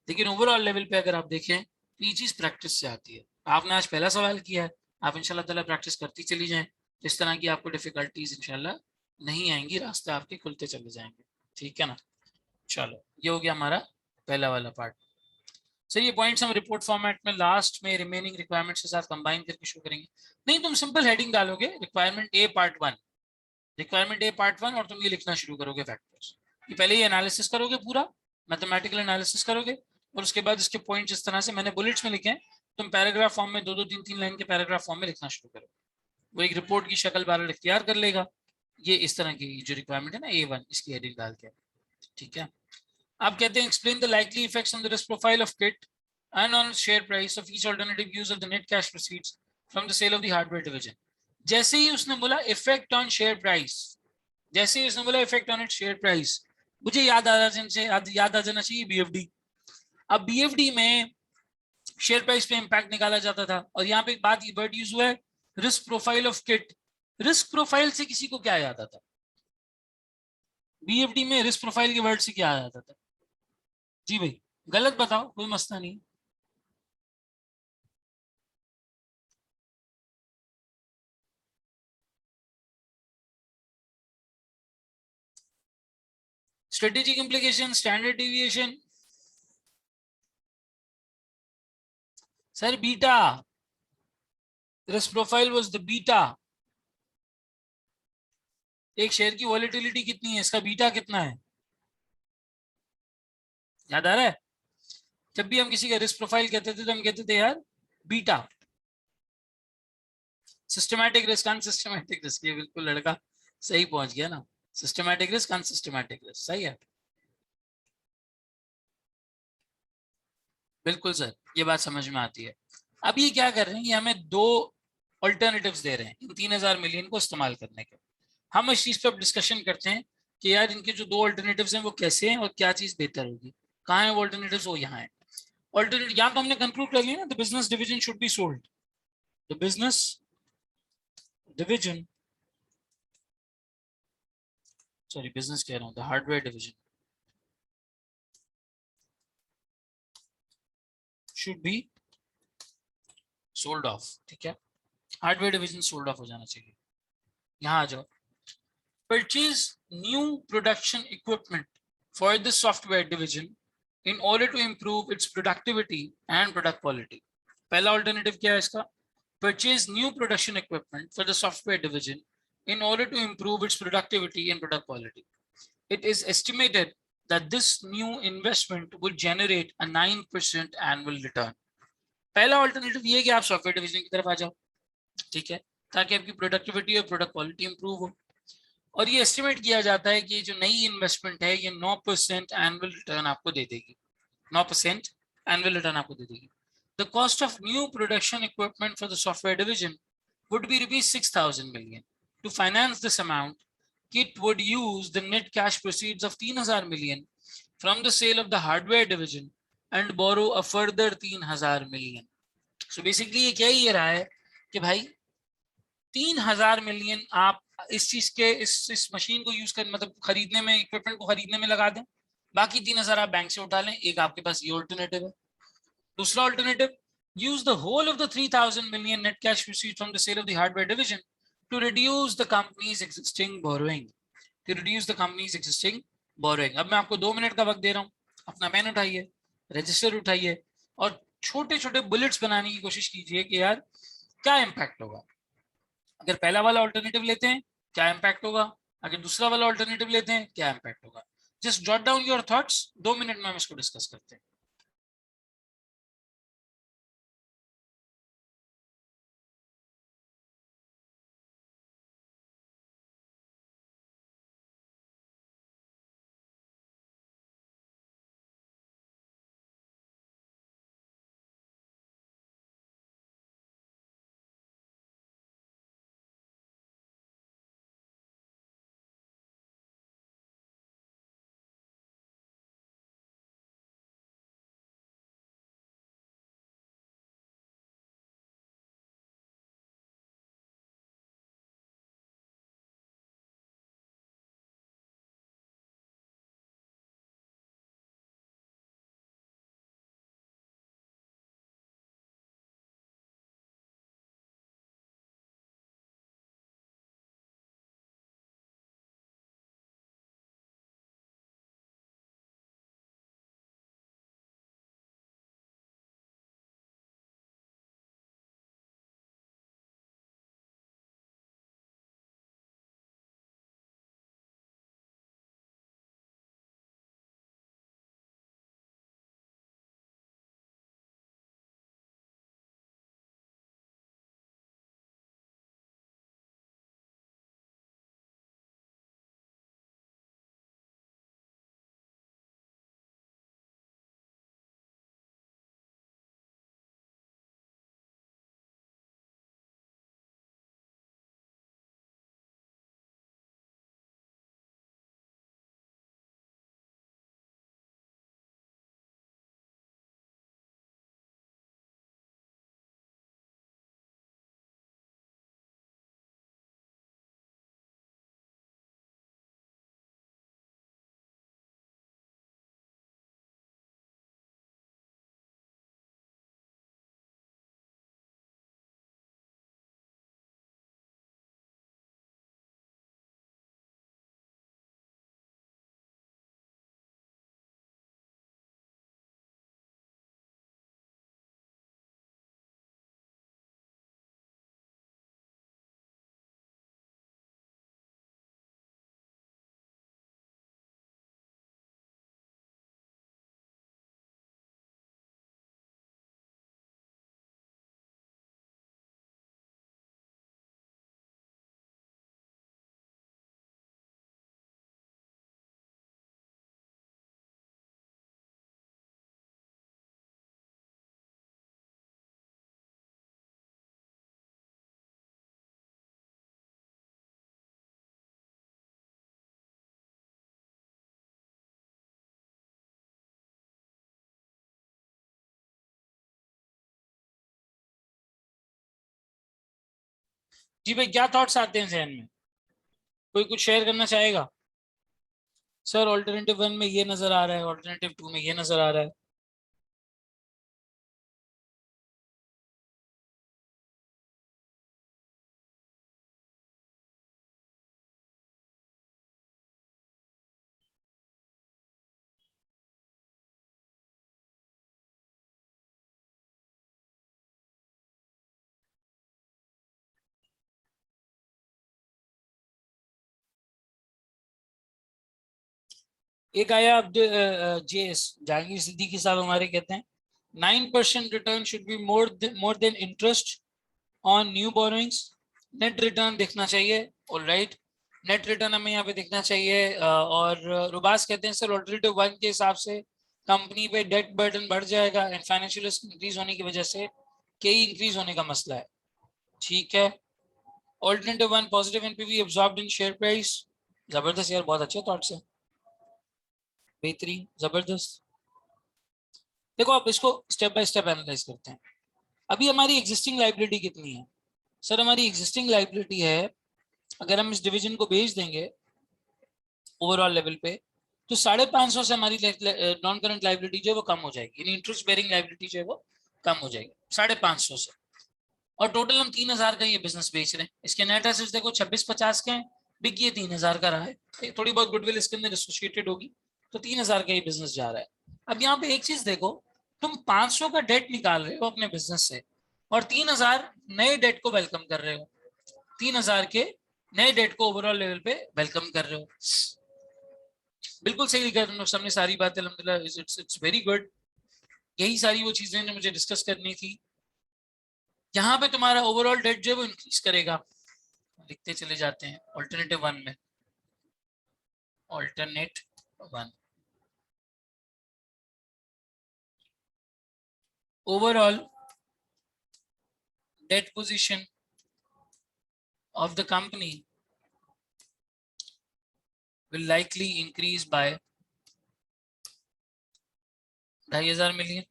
लेकिन ओवरऑल लेवल पे अगर आप देखें तो ये चीज प्रैक्टिस से आती है। आपने आज पहला सवाल किया है, आप इंशाल्लाह ताला प्रैक्टिस करती चली जाएं, तो इस तरह की आपको डिफिकल्टीज इंशाल्लाह नहीं आएंगी, रास्ते आपके खुलते चले जाएंगे। ठीक है ना? चलो, ये हो गया हमारा पहला वाला पार्ट। सर ये पॉइंट्स हम रिपोर्ट फॉर्मेट में लास्ट में रिमेनिंग रिक्वायरमेंट्स के साथ कंबाइन करके शो करेंगे। नहीं, तुम सिंपल हेडिंग डालोगे, रिक्वायरमेंट ए पार्ट 1, रिक्वायरमेंट ए पार्ट 1, और तुम ये लिखना शुरू करोगे फैक्टर्स। ये पहले ही एनालिसिस करोगे, पूरा मैथमेटिकल एनालिसिस करोगे, और उसके बाद इसके पॉइंट्स इस तरह से मैंने बुलेट्स में लिखे हैं, तुम पैराग्राफ फॉर्म में 2-2 3-3 लाइन के पैराग्राफ फॉर्म में लिखना शुरू करो। वो एक रिपोर्ट की शक्ल बार इख्तियार कर लेगा। ये इस तरह की जो रिक्वायरमेंट है ना A1, इसकी हेडिंग डाल के। ठीक है। आप कहते हैं, explain the likely effects on the risk profile of kit and on share price of each alternative use of the net cash proceeds from the sale of the hardware division। जैसे ही उसने बोला इफेक्ट ऑन शेयर प्राइस, जैसे ही उसने बोला effect on it share price, मुझे याद आ जाना चाहिए BFD। अब BFD में शेयर प्राइस पे इंपैक्ट निकाला जाता था, और यहाँ पे एक बात वर्ड यूज हुआ है, risk profile of kit. Risk profile से किसी को क्या याद आता? BFD में रिस्क प्रोफाइल के वर्ड से क्या याद आता था? जी भाई, गलत बताओ, कोई मसला नहीं। Strategic implication, standard deviation, sir beta, risk profile was the beta. एक शेयर की वॉलेटिलिटी कितनी है, इसका बीटा कितना है, याद आ रहा है? जब भी हम किसी का रिस्क प्रोफाइल कहते थे तो हम कहते थे यार beta. Systematic risk, unsystematic risk, ये बिल्कुल लड़का सही पहुंच गया ना। सिस्टमैटिक रिस्क, अनसिस्टमैटिक रिस्क, सही है, बिल्कुल सर, ये बात समझ में आती है। अब ये क्या कर रहे हैं, ये हमें दो ऑल्टरनेटिव्स दे रहे हैं इन 3,000 मिलियन को इस्तेमाल करने के। हम इस चीज पे अब डिस्कशन करते हैं कि यार इनके जो दो ऑल्टरनेटिव्स हैं वो कैसे हैं और क्या चीज बेहतर होगी। कहाँ है वो ऑल्टरनेटिव्स, वो यहाँ है। ऑल्टरनेटिव यहाँ तो हमने कंक्लूड कर लिया ना, the business division should be sold, the business division, sorry business कह रहा हूँ, the hardware division should be sold off, ठीक है, हार्डवेयर डिवीजन सोल्ड ऑफ हो जाना चाहिए। यहाँ आ जाओ, purchase new production equipment for the software division in order to improve its productivity and product quality. पहला ऑल्टरनेटिव क्या है इसका, purchase new production equipment for the software division in order to improve its productivity and product quality. It is estimated that this new investment will generate a 9% annual return. पहला alternative ये है कि आप software division की तरफ आ जाओ, ठीक है, ताकि आपकी प्रोडक्टिविटी और प्रोडक्ट क्वालिटी इंप्रूव हो। और ये एस्टिमेट किया जाता है कि जो नई इन्वेस्टमेंट है ये 9% एनुअल रिटर्न आपको दे देगी, 9% annual return आपको दे देगी। The cost of new production equipment for the software division would be rupees 6,000 million. To finance this amount, Kit would use the net cash proceeds of 3,000 million from the sale of the hardware division and borrow a further 3,000 million. So basically ये क्या ही ये रहा है कि भाई 3,000 million आप इस चीज के इस मशीन को यूज कर मतलब खरीदने में, इक्विपमेंट को खरीदने में लगा दें, बाकी 3,000 आप बैंक से उठा लें। एक आपके पास ये ऑल्टरनेटिव है। दूसरा alternative, use the whole of the 3,000 million net cash received from the sale of the hardware division to reduce the company's existing borrowing, to reduce the company's existing borrowing। अब मैं आपको 2 मिनट का वक्त दे रहा हूँ, अपना पेन उठाइए, register उठाइए और छोटे छोटे बुलेट्स बनाने की कोशिश कीजिए कि यार क्या इंपैक्ट होगा अगर पहला वाला ऑल्टरनेटिव लेते हैं, क्या इंपैक्ट होगा अगर दूसरा वाला ऑल्टरनेटिव लेते हैं, क्या इंपैक्ट होगा। Just jot down your thoughts, 2 minute में हम इसको डिस्कस करते हैं। जी भाई, क्या थॉट्स आते हैं जहन में? कोई कुछ शेयर करना चाहेगा? सर ऑल्टरनेटिव 1 में ये नजर आ रहा है, ऑल्टरनेटिव 2 में ये नजर आ रहा है। एक आया अब जेएस जहांगीर सिद्दीकी साहब हमारे कहते हैं 9% return should be more than interest on new borrowings. Net return देखना चाहिए। ऑलराइट, नेट रिटर्न हमें यहाँ पे देखना चाहिए। और रुबास कहते हैं सर ऑल्टरनेटिव 1 के हिसाब से कंपनी पे डेट बर्डन बढ़ जाएगा एंड फाइनेंशियल रिस्क इंक्रीज होने की वजह से कई इंक्रीज होने का मसला है। ठीक है। ऑल्टरनेटिव 1 पॉजिटिव एनपीवी अब्सॉर्ब्ड इन शेयर प्राइस। जबरदस्त यार, बहुत अच्छे थॉट्स है, बेहतरीन, जबरदस्त। देखो आप इसको स्टेप बाय स्टेप एनालाइज करते हैं। अभी हमारी एग्जिस्टिंग लाइबिलिटी कितनी है? सर हमारी एग्जिस्टिंग लाइबिलिटी है, अगर हम इस डिवीजन को भेज देंगे ओवरऑल लेवल पे, तो 550 से हमारी नॉन करंट लाइबिलिटी जो है वो कम हो जाएगी, यानी इंटरेस्ट बेरिंग लाइबिलिटी जो है वो कम हो जाएगी 550 से। और टोटल हम 3000 का ये बिजनेस बेच रहे हैं। इसके नेट एसेट्स देखो 2650 के हैं, बिग ये 3000 का रहा है, थोड़ी बहुत गुडविल इसके अंदर एसोसिएटेड होगी, तो 3000 का ये बिजनेस जा रहा है। अब यहाँ पे एक चीज देखो, तुम 500 का डेट निकाल रहे हो अपने बिजनेस से और 3000 नए डेट को वेलकम कर रहे हो, 3000 के नए डेट को ओवरऑल लेवल पे वेलकम कर रहे हो। बिल्कुल सही कर रहे हो, सबने सारी बातें अल्हम्दुलिल्लाह, इट्स वेरी गुड। यही सारी वो चीजें जो मुझे डिस्कस करनी थी। यहाँ पे तुम्हारा ओवरऑल डेट जो है वो इंक्रीज करेगा। लिखते चले जाते हैं ऑल्टरनेटिव 1 में, alternate 1 overall debt position of the company will likely increase by 2500 million.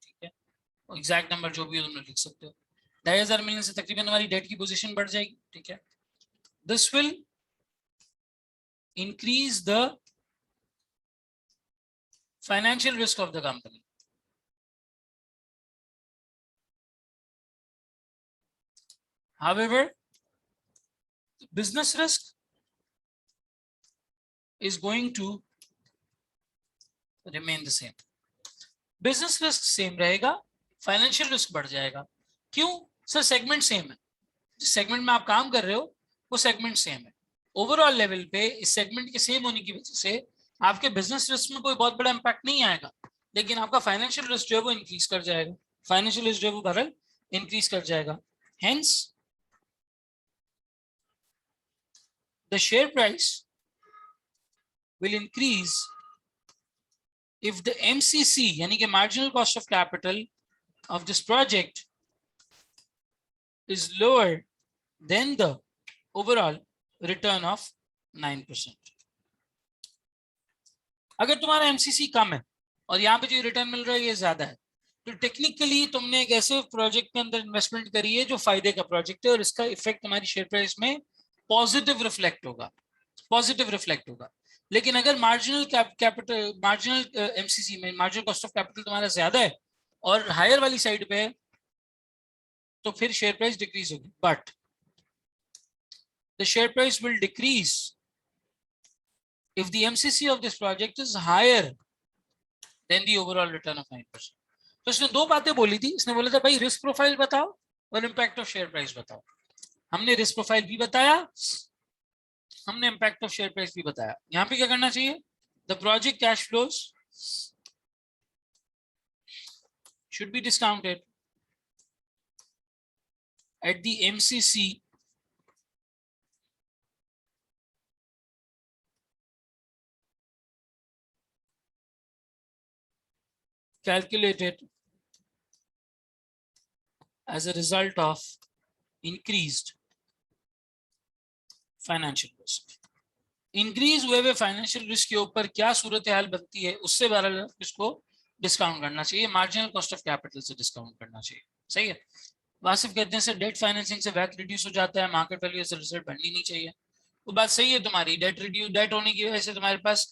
ठीक है, एग्जैक्ट नंबर जो भी हो तुम लोग लिख सकते हो। 2500 मिलियन से तकरीबन हमारी डेट की पोजीशन बढ़ जाएगी। ठीक है, this will increase the financial risk of the company. However, business risk is going to remain the same. Business risk same रहेगा, फाइनेंशियल रिस्क बढ़ जाएगा। क्यों? सर सेगमेंट सेम है, जिस सेगमेंट में आप काम कर रहे हो वो सेगमेंट सेम है। ओवरऑल लेवल पे इस सेगमेंट के सेम होने की वजह से आपके बिजनेस रिस्क में कोई बहुत बड़ा इंपैक्ट नहीं आएगा, लेकिन आपका फाइनेंशियल रिस्क जो है वो इंक्रीज कर जाएगा। फाइनेंशियल रिस्क जो है वो बहरहाल इंक्रीज कर जाएगा। Hence the share price will increase if the MCC यानी कि marginal cost of capital of this project is lower than the overall return of 9%। अगर तुम्हारा MCC कम है और यहाँ पे जो रिटर्न मिल रहा है ये ज्यादा है, तो टेक्निकली तुमने एक ऐसे प्रोजेक्ट के अंदर इन्वेस्टमेंट करी है जो फायदे का प्रोजेक्ट है और इसका इफेक्ट तुम्हारी शेयर प्राइस में पॉजिटिव रिफ्लेक्ट होगा, पॉजिटिव रिफ्लेक्ट होगा। लेकिन अगर मार्जिनल कैपिटल मार्जिनल एमसीसी में मार्जिनल कॉस्ट ऑफ कैपिटल तुम्हारा ज्यादा है और हायर वाली साइड पे है, तो फिर शेयर प्राइस डिक्रीज होगी। But the share price will decrease if the MCC of this project is higher than the overall return of 9%। तो इसने दो बातें बोली थी। इसने बोला था भाई रिस्क प्रोफाइल बताओ और इम्पैक्ट ऑफ शेयर प्राइस बताओ। हमने रिस्क प्रोफाइल भी बताया, हमने इम्पैक्ट ऑफ शेयर प्राइस भी बताया। यहाँ पे क्या करना चाहिए? The project cash flows should be discounted at the MCC calculated as a result of increased financial risk। Increase हुए हुए फाइनेंशियल रिस्क के ऊपर क्या सूरत हाल बनती है उससे बहरहाल इसको डिस्काउंट करना चाहिए, मार्जिनल कॉस्ट ऑफ कैपिटल से डिस्काउंट करना चाहिए। सही है। वासिफ कहते हैं सर डेट फाइनेंसिंग से वैक रिड्यूस हो जाता है, मार्केट वैल्यू से रिजल्ट बढ़नी नहीं चाहिए। वो बात सही है तुम्हारी, डेट होने की वजह से तुम्हारे पास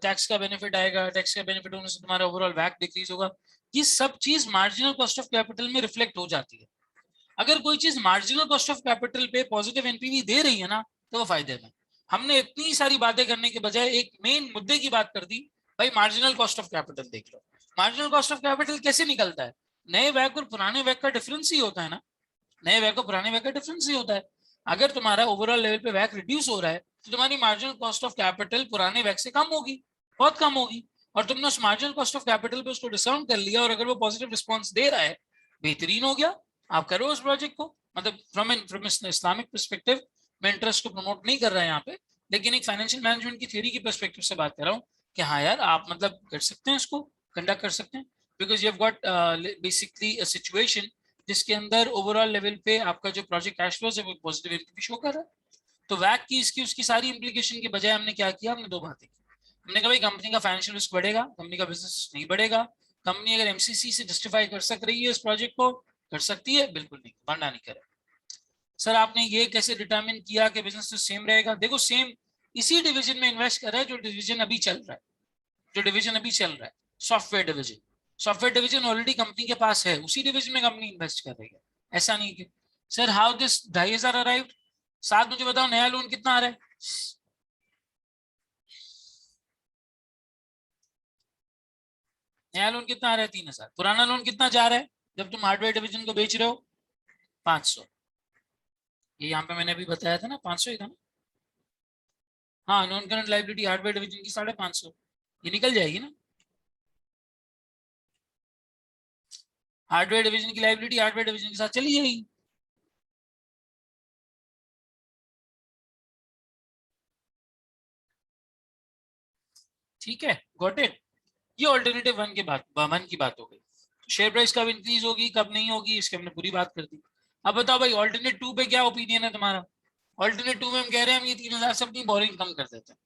टैक्स का बेनिफिट आएगा, टैक्स का बेनिफिट होने से तुम्हारा ओवरऑल वैक डिक्रीज होगा। ये सब चीज मार्जिनल कॉस्ट ऑफ कैपिटल में रिफ्लेक्ट हो जाती है। अगर कोई चीज मार्जिनल कॉस्ट ऑफ कैपिटल पे पॉजिटिव एनपीवी दे रही है ना, तो वो फायदे में। हमने इतनी सारी बातें करने के बजाय एक मेन मुद्दे की बात कर दी, भाई मार्जिनल कॉस्ट ऑफ कैपिटल देख लो। मार्जिनल कॉस्ट ऑफ कैपिटल कैसे निकलता है? नए वैक और पुराने वैक का डिफरेंस ही होता है ना, नए वैक और पुराने वैक का डिफरेंस ही होता है। अगर तुम्हारा ओवरऑल लेवल पे वैक रिड्यूस हो रहा है तो तुम्हारी मार्जिनल कॉस्ट ऑफ कैपिटल पुराने वैक से कम होगी, बहुत कम होगी। और तुमने उस मार्जिनल कॉस्ट ऑफ कैपिटल पे उसको डिस्काउंट कर लिया, और अगर वो पॉजिटिव रिस्पॉन्स दे रहा है, बेहतरीन हो गया, आप करो उस प्रोजेक्ट को। मतलब फ्रॉम इस्लामिक परस्पेक्टिव, मैं इंटरेस्ट को प्रमोट नहीं कर रहा है यहाँ पे, लेकिन एक फाइनेंशियल मैनेजमेंट की थ्योरी की परस्पेक्टिव से बात कर रहा हूँ कि हाँ यार आप मतलब कर सकते हैं, इसको कंडक्ट कर सकते हैं, because you have got basically a situation जिसके अंदर ओवरऑल लेवल पे आपका जो प्रोजेक्ट कैश फ्लो है वो पॉजिटिव एनपीवी शो कर रहा है। तो वैक की इसकी उसकी सारी इंप्लीकेशन के बजाय हमने क्या किया, हमने दो बातें की। हमने कहा भाई कंपनी का फाइनेंशियल रिस्क बढ़ेगा, कंपनी का बिजनेस नहीं बढ़ेगा। कंपनी अगर एमसीसी से जस्टिफाई कर सक रही है इस प्रोजेक्ट को, कर सकती है, बिल्कुल नहीं, वरना नहीं करे। सर आपने ये कैसे डिटरमिन किया कि बिजनेस तो सेम रहेगा? देखो सेम इसी डिवीजन में इन्वेस्ट कर रहा है जो डिवीजन अभी चल रहा है, जो डिवीजन अभी चल रहा है, software division. Software division already company के पास है, उसी डिवीजन में कंपनी इन्वेस्ट कर रही है। ऐसा नहीं कि सर हाउ दिस 2,500 अराइव्ड। साथ मुझे बताओ नया लोन कितना आ रहा है? नया लोन कितना आ रहा है? 3,000। पुराना लोन कितना जा रहा है जब तुम हार्डवेयर डिवीजन को बेच रहे हो? 500। ये यहाँ पे मैंने अभी बताया था ना, 500 ही था ना। हाँ, non current liability hardware division की 550, ये निकल जाएगी ना। हार्डवेयर डिवीजन की लाइबिलिटी हार्डवेयर डिवीजन के साथ चली जाएगी। ठीक है, गॉट इट। ये ऑल्टरनेटिव वन की बात हो गई। शेयर प्राइस कब इंक्रीज होगी कब नहीं होगी इसके हमने पूरी बात कर दी। अब बताओ भाई ऑल्टरनेट 2 पे क्या ओपिनियन है तुम्हारा? ऑल्टरनेट 2 में हम कह रहे हैं हम ये 3,000 से अपनी बोरिंग कम कर देते हैं।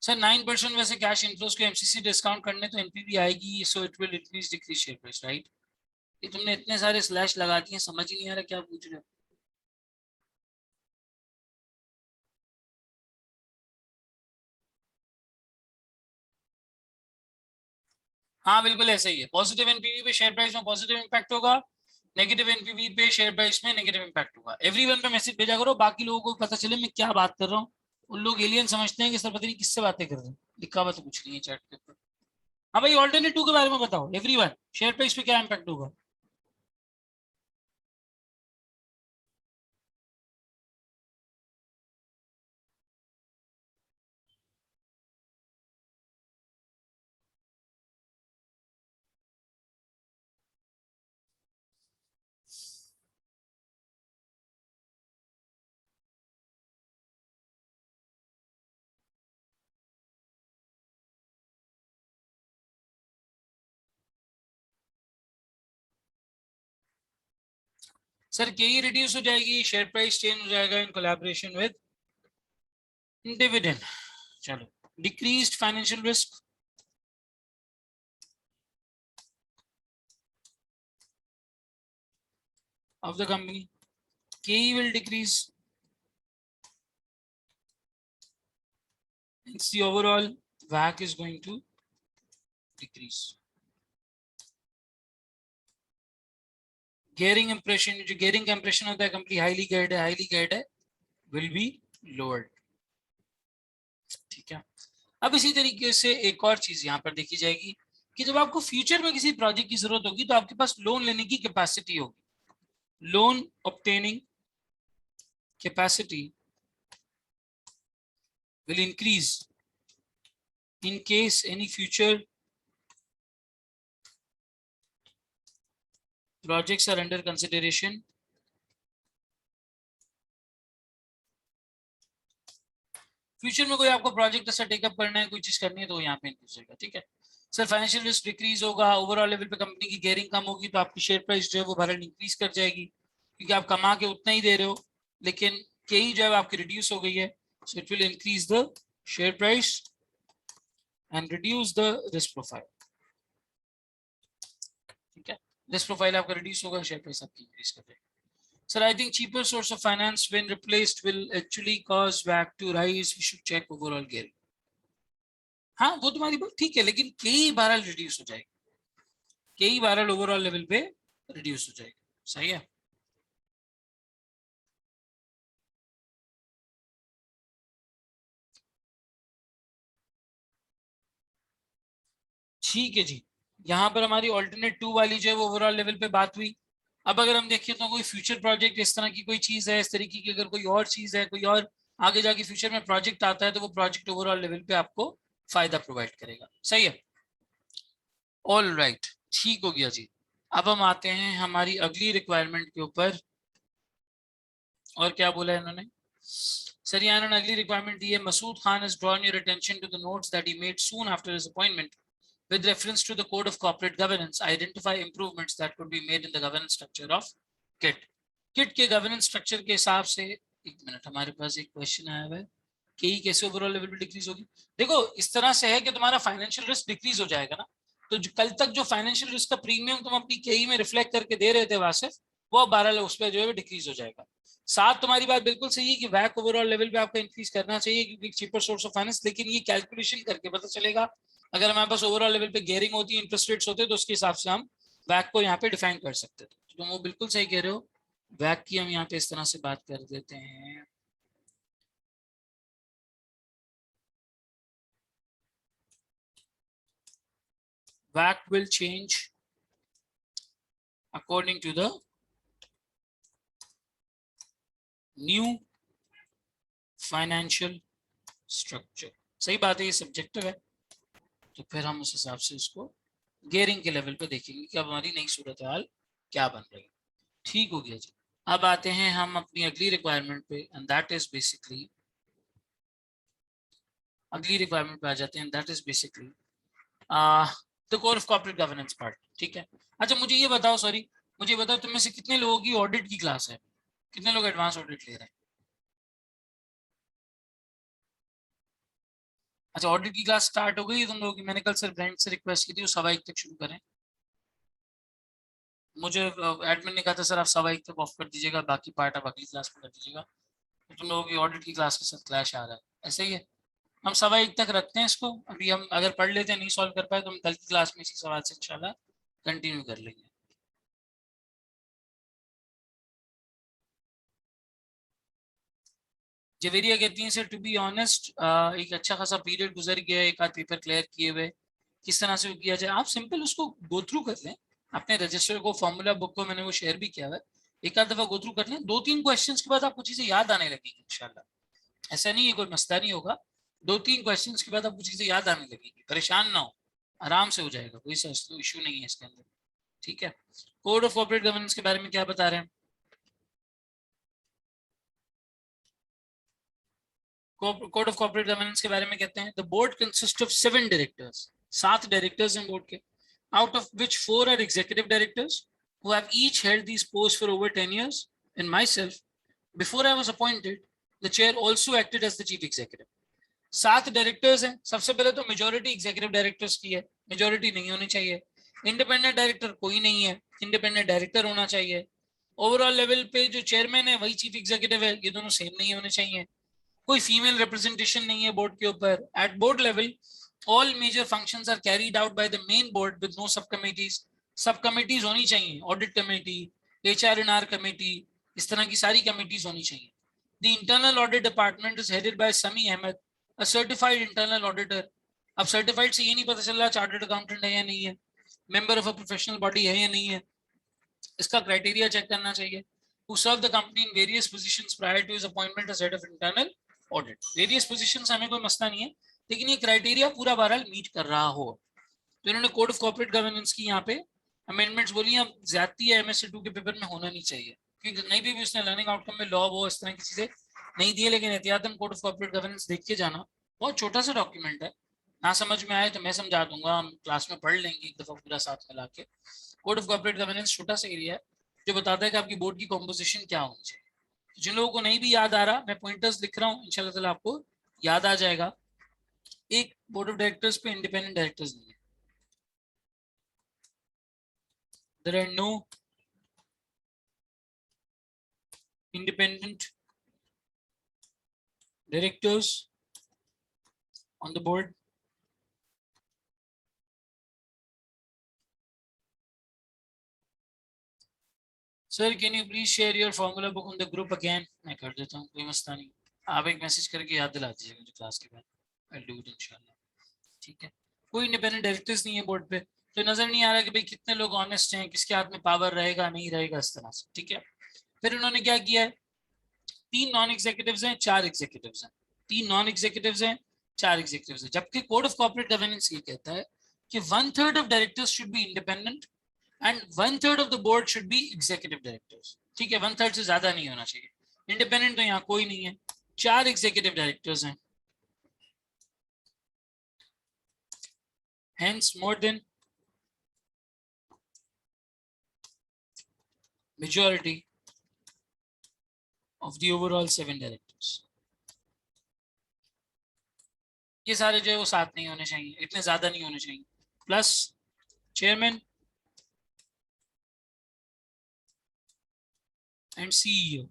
सर 9% वैसे कैश इनफ्लोस को एमसीसी डिस्काउंट करने तो एनपीवी आएगी, so it will increase decrease share price, right? ये तुमने इतने सारे स्लैश लगा दिए, समझ ही नहीं आ रहा क्या पूछ रहे हो। हाँ बिल्कुल ऐसे ही है, पॉजिटिव एनपीवी पे शेयर प्राइस में पॉजिटिव इंपैक्ट होगा, नेगेटिव एनपीवी पे शेयर प्राइस में नेगेटिव इंपैक्ट होगा। एवरीवन पे मैसेज भेजा करो, बाकी लोगों को पता चले मैं क्या बात कर रहा हूँ। उन लोग एलियन समझते हैं कि सर पता नहीं किससे बातें कर रहे हैं, लिखा हुआ तो कुछ नहीं है चैट के ऊपर। हाँ भाई ऑल्टरनेट 2 के बारे में बताओ एवरीवन, शेयर प्राइस पे क्या इंपैक्ट होगा? सर के ही रिड्यूस हो जाएगी, शेयर प्राइस चेंज हो जाएगा इन कोलैबोरेशन विद डिविडेंड। चलो, decreased financial risk of the company, KE will decrease, hence the overall WACC is going to decrease. Gearing impression, जो gearing compression होता है कंपनी हाईली geared है will be lowered। ठीक है, अब इसी तरीके से एक और चीज यहाँ पर देखी जाएगी कि जब आपको फ्यूचर में किसी प्रोजेक्ट की जरूरत होगी तो आपके पास लोन लेने की कैपेसिटी होगी, loan obtaining capacity will increase in case any future projects are under consideration। Future में कोई आपको प्रोजेक्ट ऐसा टेकअप करना है, कोई चीज करनी है तो यहाँ पे इंक्रीज होगा। ठीक है सर, फाइनेंशियल रिस्क डिक्रीज होगा, ओवरऑल लेवल पे कंपनी की गेयरिंग कम होगी तो आपकी शेयर प्राइस जो है वो भारत इंक्रीज कर जाएगी, क्योंकि आप कमा के उतना ही दे रहे हो, लेकिन कहीं जो है आपकी रिड्यूस हो गई है, so it will increase the share price and reduce the risk profile. ठीक है, रिस्क प्रोफाइल आपका रिड्यूस होगा, शेयर प्राइस आपकी इंक्रीज कर देगा। Sir, I think cheaper source of finance when replaced will actually cause WACC to rise. We should check overall gearing. हाँ वो तुम्हारी बात ठीक है, लेकिन कई बार रिड्यूस हो जाएगा, कई बार ओवरऑल लेवल पे रिड्यूस हो जाएगा। सही है। ठीक है जी, यहाँ पर हमारी ऑल्टरनेट 2 वाली जो है वो ओवरऑल लेवल पे बात हुई। अब अगर हम देखें तो कोई फ्यूचर प्रोजेक्ट इस तरह की कोई चीज है, इस तरीके की अगर कोई और चीज है, कोई और आगे जाके फ्यूचर में प्रोजेक्ट आता है, तो वो प्रोजेक्ट ओवरऑल लेवल पे आपको फायदा प्रोवाइड करेगा। सही है, ऑल राइट, ठीक हो गया जी। अब हम आते हैं हमारी अगली रिक्वायरमेंट के ऊपर। और क्या बोला है इन्होंने? सर यहाँ इन्होंने अगली रिक्वायरमेंट दी है, Masood Khan has drawn your attention to the notes that he made soon after his appointment with reference to the code of corporate governance. Identify improvements that could be made in the governance structure of KIT. KIT के governance structure के हिसाब से, एक minute, हमारे पास एक question आया हुआ है कि कैसे ओवरऑल लेवल पे डिक्रीज होगी। देखो इस तरह से है कि तुम्हारा फाइनेंशियल रिस्क डिक्रीज हो जाएगा ना, तो कल तक जो फाइनेंशियल रिस्क का प्रीमियम तुम अपनी केई में रिफ्लेक्ट करके दे रहे थे वासिफ, वो 12 उस पर जो है डिक्रीज हो जाएगा। साथ तुम्हारी बात बिल्कुल सही है कि वैक ओवरऑल लेवल पे आपका इंक्रीज करना चाहिए क्योंकि चीपर सोर्स ऑफ फाइनेंस, लेकिन ये कैलकुलेशन करके पता चलेगा। अगर हमारे पास ओवरऑल लेवल पे गेयरिंग होती है, इंटरेस्ट रेट्स होते हैं, तो उसके हिसाब से हम वैक को यहाँ पे डिफाइन कर सकते थे। तो तुम वो बिल्कुल सही कह रहे हो, वैक की हम यहाँ पे इस तरह से बात कर देते हैं। WACC will change according to the new financial structure। सही बात है, ये सब्जेक्टिव है, तो फिर हम उस हिसाब से इसको गेयरिंग के लेवल पे देखेंगे कि अब हमारी नई सूरत हाल क्या बन रही है। ठीक हो गया जी। अब आते हैं हम अपनी अगली रिक्वायरमेंट पे, एंड दैट इज बेसिकली, अगली रिक्वायरमेंट पे आ जाते हैं, that is basically the code of corporate governance part. ठीक है, अच्छा मुझे ये बताओ, सॉरी मुझे बताओ, तुम में से कितने लोगों की ऑडिट की क्लास है, कितने लोग एडवांस ऑडिट ले रहे हैं? अच्छा ऑडिट की क्लास स्टार्ट हो गई तुम लोगों की? मैंने कल सर ब्रांड से रिक्वेस्ट की थी वो 1:15 तक शुरू करें। मुझे एडमिन ने कहा था सर आप 1:15 तक ऑफ कर दीजिएगा, बाकी पार्ट आप अगली क्लास में कर दीजिएगा। तो तुम लोगों की ऑडिट की क्लास के साथ क्लैश आ रहा है, ऐसे ही है। हम 1:15 तक रखते हैं इसको, अभी हम अगर पढ़ लेते हैं नहीं सॉल्व कर पाए तो हम कल की क्लास में इसी सवाल से इंशाल्लाह कंटिन्यू कर लेंगे। जवेरिया कहती हैं सर टू बी ऑनेस्ट एक अच्छा खासा पीरियड गुजर गया, एक आध पेपर क्लियर किए हुए, किस तरह से वो किया जाए? आप सिंपल उसको गो थ्रू कर लें, अपने रजिस्टर को, फॉर्मूला बुक को मैंने वो शेयर भी किया हुआ है, एक आध दफा गो थ्रू कर लें, 2-3 क्वेश्चंस के बाद आपको चीजें याद आने लगेंगी इंशाल्लाह। ऐसा नहीं है कोई मस्ता नहीं होगा, 2-3 क्वेश्चंस के बाद आपको चीजें याद आने लगेंगी, परेशान ना हो, आराम से हो जाएगा, कोई इशू नहीं है इसके अंदर। ठीक है, कोड ऑफ कॉर्पोरेट गवर्नेंस के बारे में क्या बता रहे हैं? कोड ऑफ कॉर्पोरेट गवर्नेंस के बारे में कहते हैं the board consist of 7 directors, 7 directors हैं बोर्ड के, out of which 4 are executive directors who have each held these posts for over 10 years, and myself, before I was appointed, the chair also acted as the chief executive। 7 directors हैं, सबसे पहले तो majority executive directors की है, majority नहीं होनी चाहिए। Independent director कोई नहीं है, इंडिपेंडेंट डायरेक्टर होना चाहिए। ओवरऑल लेवल पे जो चेयरमैन है वही चीफ एग्जीक्यूटिव है, ये दोनों सेम नहीं होने चाहिए। कोई फीमेल रिप्रेजेंटेशन नहीं है बोर्ड के ऊपर। At board level all major functions are carried out by the main board with no sub committees. Sub committees होनी चाहिए, ऑडिट कमेटी, HR&R कमेटी, इस तरह की सारी कमिटीज होनी चाहिए। The internal audit department is headed by Sami Ahmed, a certified internal auditor. अब certified से ये नहीं पता चल रहा चार्टर्ड अकाउंटेंट है या नहीं है, member of a professional body है या नहीं है, इसका क्राइटेरिया चेक करना चाहिए। Who served the company in various positions prior to his appointment as head of internal audit। Various positions हमें कोई मसला नहीं है, लेकिन ये क्राइटेरिया पूरा बहरहाल मीट कर रहा हो। तो इन्होंने कोड ऑफ कॉर्पोरेट गवर्नेंस की यहाँ पे अमेंडमेंट्स बोली हैं। अब ज्यादती है MSc2 के पेपर में होना नहीं चाहिए, क्योंकि नहीं भी उसने लर्निंग आउटकम में लॉ वो इस तरह की चीजें नहीं दी है, लेकिन एहतियातन कोड ऑफ कॉर्पोरेट गवर्नेंस देख के जाना। बहुत छोटा सा डॉक्यूमेंट है, ना समझ में आए तो मैं समझा दूंगा, हम क्लास में पढ़ लेंगे एक दफा पूरा साथ मिला के। कोड ऑफ कॉर्पोरेट गवर्नेंस छोटा सा एरिया है जो बताता है कि आपकी बोर्ड की कॉम्पोजिशन क्या होनी चाहिए। जिन लोगों को नहीं भी याद आ रहा, मैं पॉइंटर्स लिख रहा हूँ, इंशाल्लाह ताला आपको याद आ जाएगा। एक बोर्ड ऑफ डायरेक्टर्स पे इंडिपेंडेंट डायरेक्टर्स नहीं है। there are no independent directors on the board. Sir, can you please share your formula book on the group again? मैं कर देता हूँ, कोई मसला नहीं. आप एक मैसेज करके याद दिला दीजिएगा मुझे क्लास के बाद. I'll do it इंशाल्लाह. ठीक है. कोई इंडिपेंडेंट डायरेक्टर्स नहीं है बोर्ड पे, तो नजर नहीं आ रहा कि भाई कितने लोग ऑनेस्ट हैं, किसके हाथ में पावर रहेगा नहीं रहेगा, इस तरह से. ठीक है. फिर उन्होंने क्या किया है, 3 नॉन एग्जीक्यूटिव्स हैं, 4 एग्जीक्यूटिव्स हैं. 3 नॉन एग्जीक्यूटिव्स हैं, 4 एग्जीक्यूटिव्स हैं. जबकि कोड ऑफ कॉर्पोरेट गवर्नेंस ये कहता है कि 1/3 of directors should be independent and 1/3 of the board should be executive directors. ठीक है. 1/3 से ज्यादा नहीं होना चाहिए. इंडिपेंडेंट तो यहाँ कोई नहीं है. 4 एग्जीक्यूटिव डायरेक्टर्स हैं, hence more than majority of the overall 7 directors. ये सारे जो है वो साथ नहीं होने चाहिए, इतने ज्यादा नहीं होने चाहिए. Plus chairman and CEO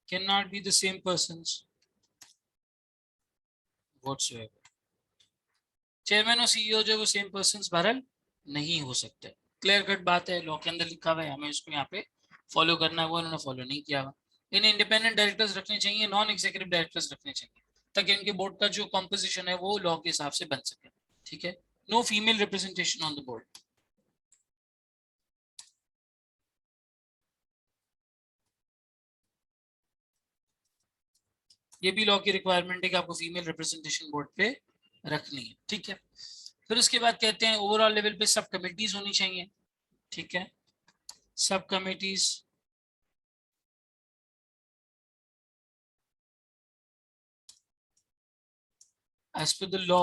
cannot be the same persons whatsoever. Chairman और सीईओ जो है वो सेम पर्सन्स बहरहाल नहीं हो सकते. क्लियर कट बात है, लॉ के अंदर लिखा हुआ है, हमें इसको यहाँ पे फॉलो करना है. वो उन्होंने फॉलो नहीं किया हुआ. इन्हें इंडिपेंडेंट डायरेक्टर्स रखने चाहिए, नॉन एग्जीक्यूटिव डायरेक्टर्स रखने चाहिए, ताकि इनके बोर्ड का जो कॉम्पोजिशन है वो लॉ के हिसाब से बन सके. ठीक है. No female representation on the board. ये भी लॉ की रिक्वायरमेंट है कि आपको फीमेल रिप्रेजेंटेशन बोर्ड पे रखनी है. ठीक है. फिर उसके बाद कहते हैं ओवरऑल लेवल पे सब कमिटीज होनी चाहिए. ठीक है. Sub committees as per the law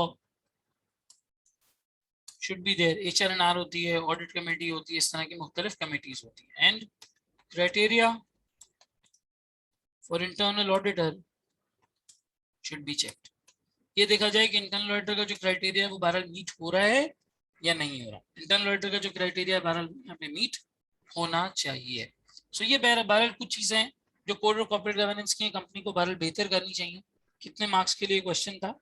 should be there. HR&R होती है, ऑडिट कमेटी होती है, इस तरह की मुख्तलिफ कमिटीज होती है. And criteria for internal auditor should be checked. ये देखा जाए कि इंटरनल ऑडिटर का जो क्राइटेरिया है वो बहरहाल मीट हो रहा है या नहीं हो रहा. इंटरनल ऑडिटर का जो क्राइटेरिया है बहरहाल यहाँ पे मीट होना चाहिए. सो ये बहरहाल कुछ चीजें हैं जो कोड ऑफ कॉर्पोरेट गवर्नेंस की कंपनी को बहरहाल बेहतर करनी चाहिए. कितने मार्क्स के लिए क्वेश्चन था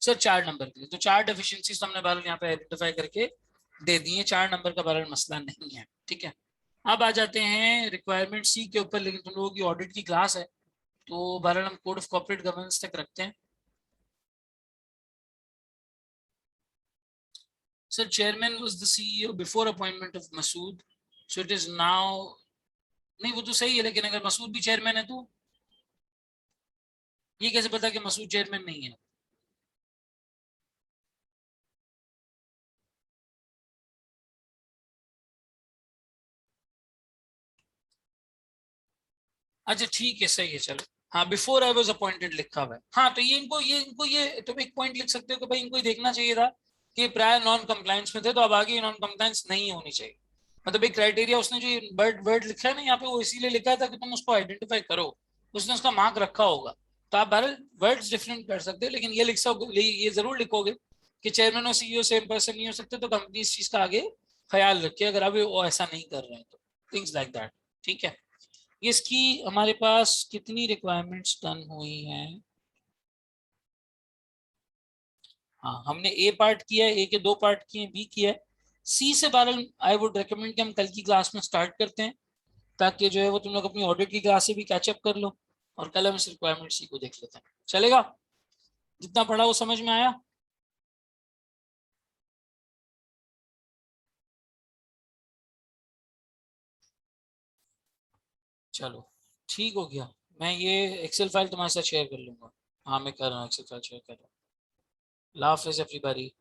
सर? 4 नंबर के लिए. तो 4 डेफिशिएंसीज हमने बहरहाल यहाँ पे आइडेंटिफाई करके दे दिए. 4 नंबर का बहरहाल मसला नहीं है. ठीक है. अब आ जाते हैं रिक्वायरमेंट सी के ऊपर, लेकिन तुम लोगों की ऑडिट की क्लास है तो बहरहाल हम कोड ऑफ कॉर्पोरेट गवर्नेंस तक रखते हैं. Sir, chairman was the CEO before appointment of Masood, so it is now. नहीं वो तो सही है, लेकिन अगर मसूद भी चेयरमैन है तो ये कैसे पता कि मसूद चेयरमैन नहीं है? अच्छा ठीक है, सही है, चलो. हाँ, बिफोर आई वाज अपॉइंटेड लिखा हुआ है. हाँ तो ये इनको ये तुम एक पॉइंट लिख सकते हो कि भाई इनको देखना चाहिए था कि प्रायर नॉन कंप्लायंस में थे, तो अब आगे नॉन कंप्लायंस नहीं होनी चाहिए. मतलब एक क्राइटेरिया उसने जो वर्ड लिखा है ना यहाँ पे, वो इसीलिए लिखा था कि तुम उसको आइडेंटिफाई करो. उसने उसका मार्क रखा होगा. तो आप बहरहाल वर्ड्स डिफरेंट कर सकते हो, लेकिन ये लिख सकोगे, ये जरूर लिखोगे कि चेयरमैन और सीईओ सेम पर्सन नहीं हो सकते, तो कंपनी इस चीज का आगे ख्याल रखे अगर अभी वो ऐसा नहीं कर रहे हैं तो. Things like that. ठीक है. इसकी हमारे पास कितनी रिक्वायरमेंट्स डन हुई हैं? हाँ, हमने ए पार्ट किया है, ए के 2 पार्ट किए, बी किया है. सी से बहरहाल आई वुड रिकमेंड कि हम कल की क्लास में स्टार्ट करते हैं, ताकि जो है वो तुम लोग अपनी ऑडिट की क्लास से भी कैचअप कर लो, और कल हम इस रिक्वायरमेंट सी को देख लेते हैं. चलेगा? जितना पढ़ा वो समझ में आया? चलो ठीक हो गया. मैं ये एक्सेल फाइल तुम्हारे साथ शेयर कर लूंगा. हाँ मैं कर रहा हूँ, एक्सेल फाइल शेयर कर रहा हूँ. अल्लाह हाफिज़ एवरीबॉडी.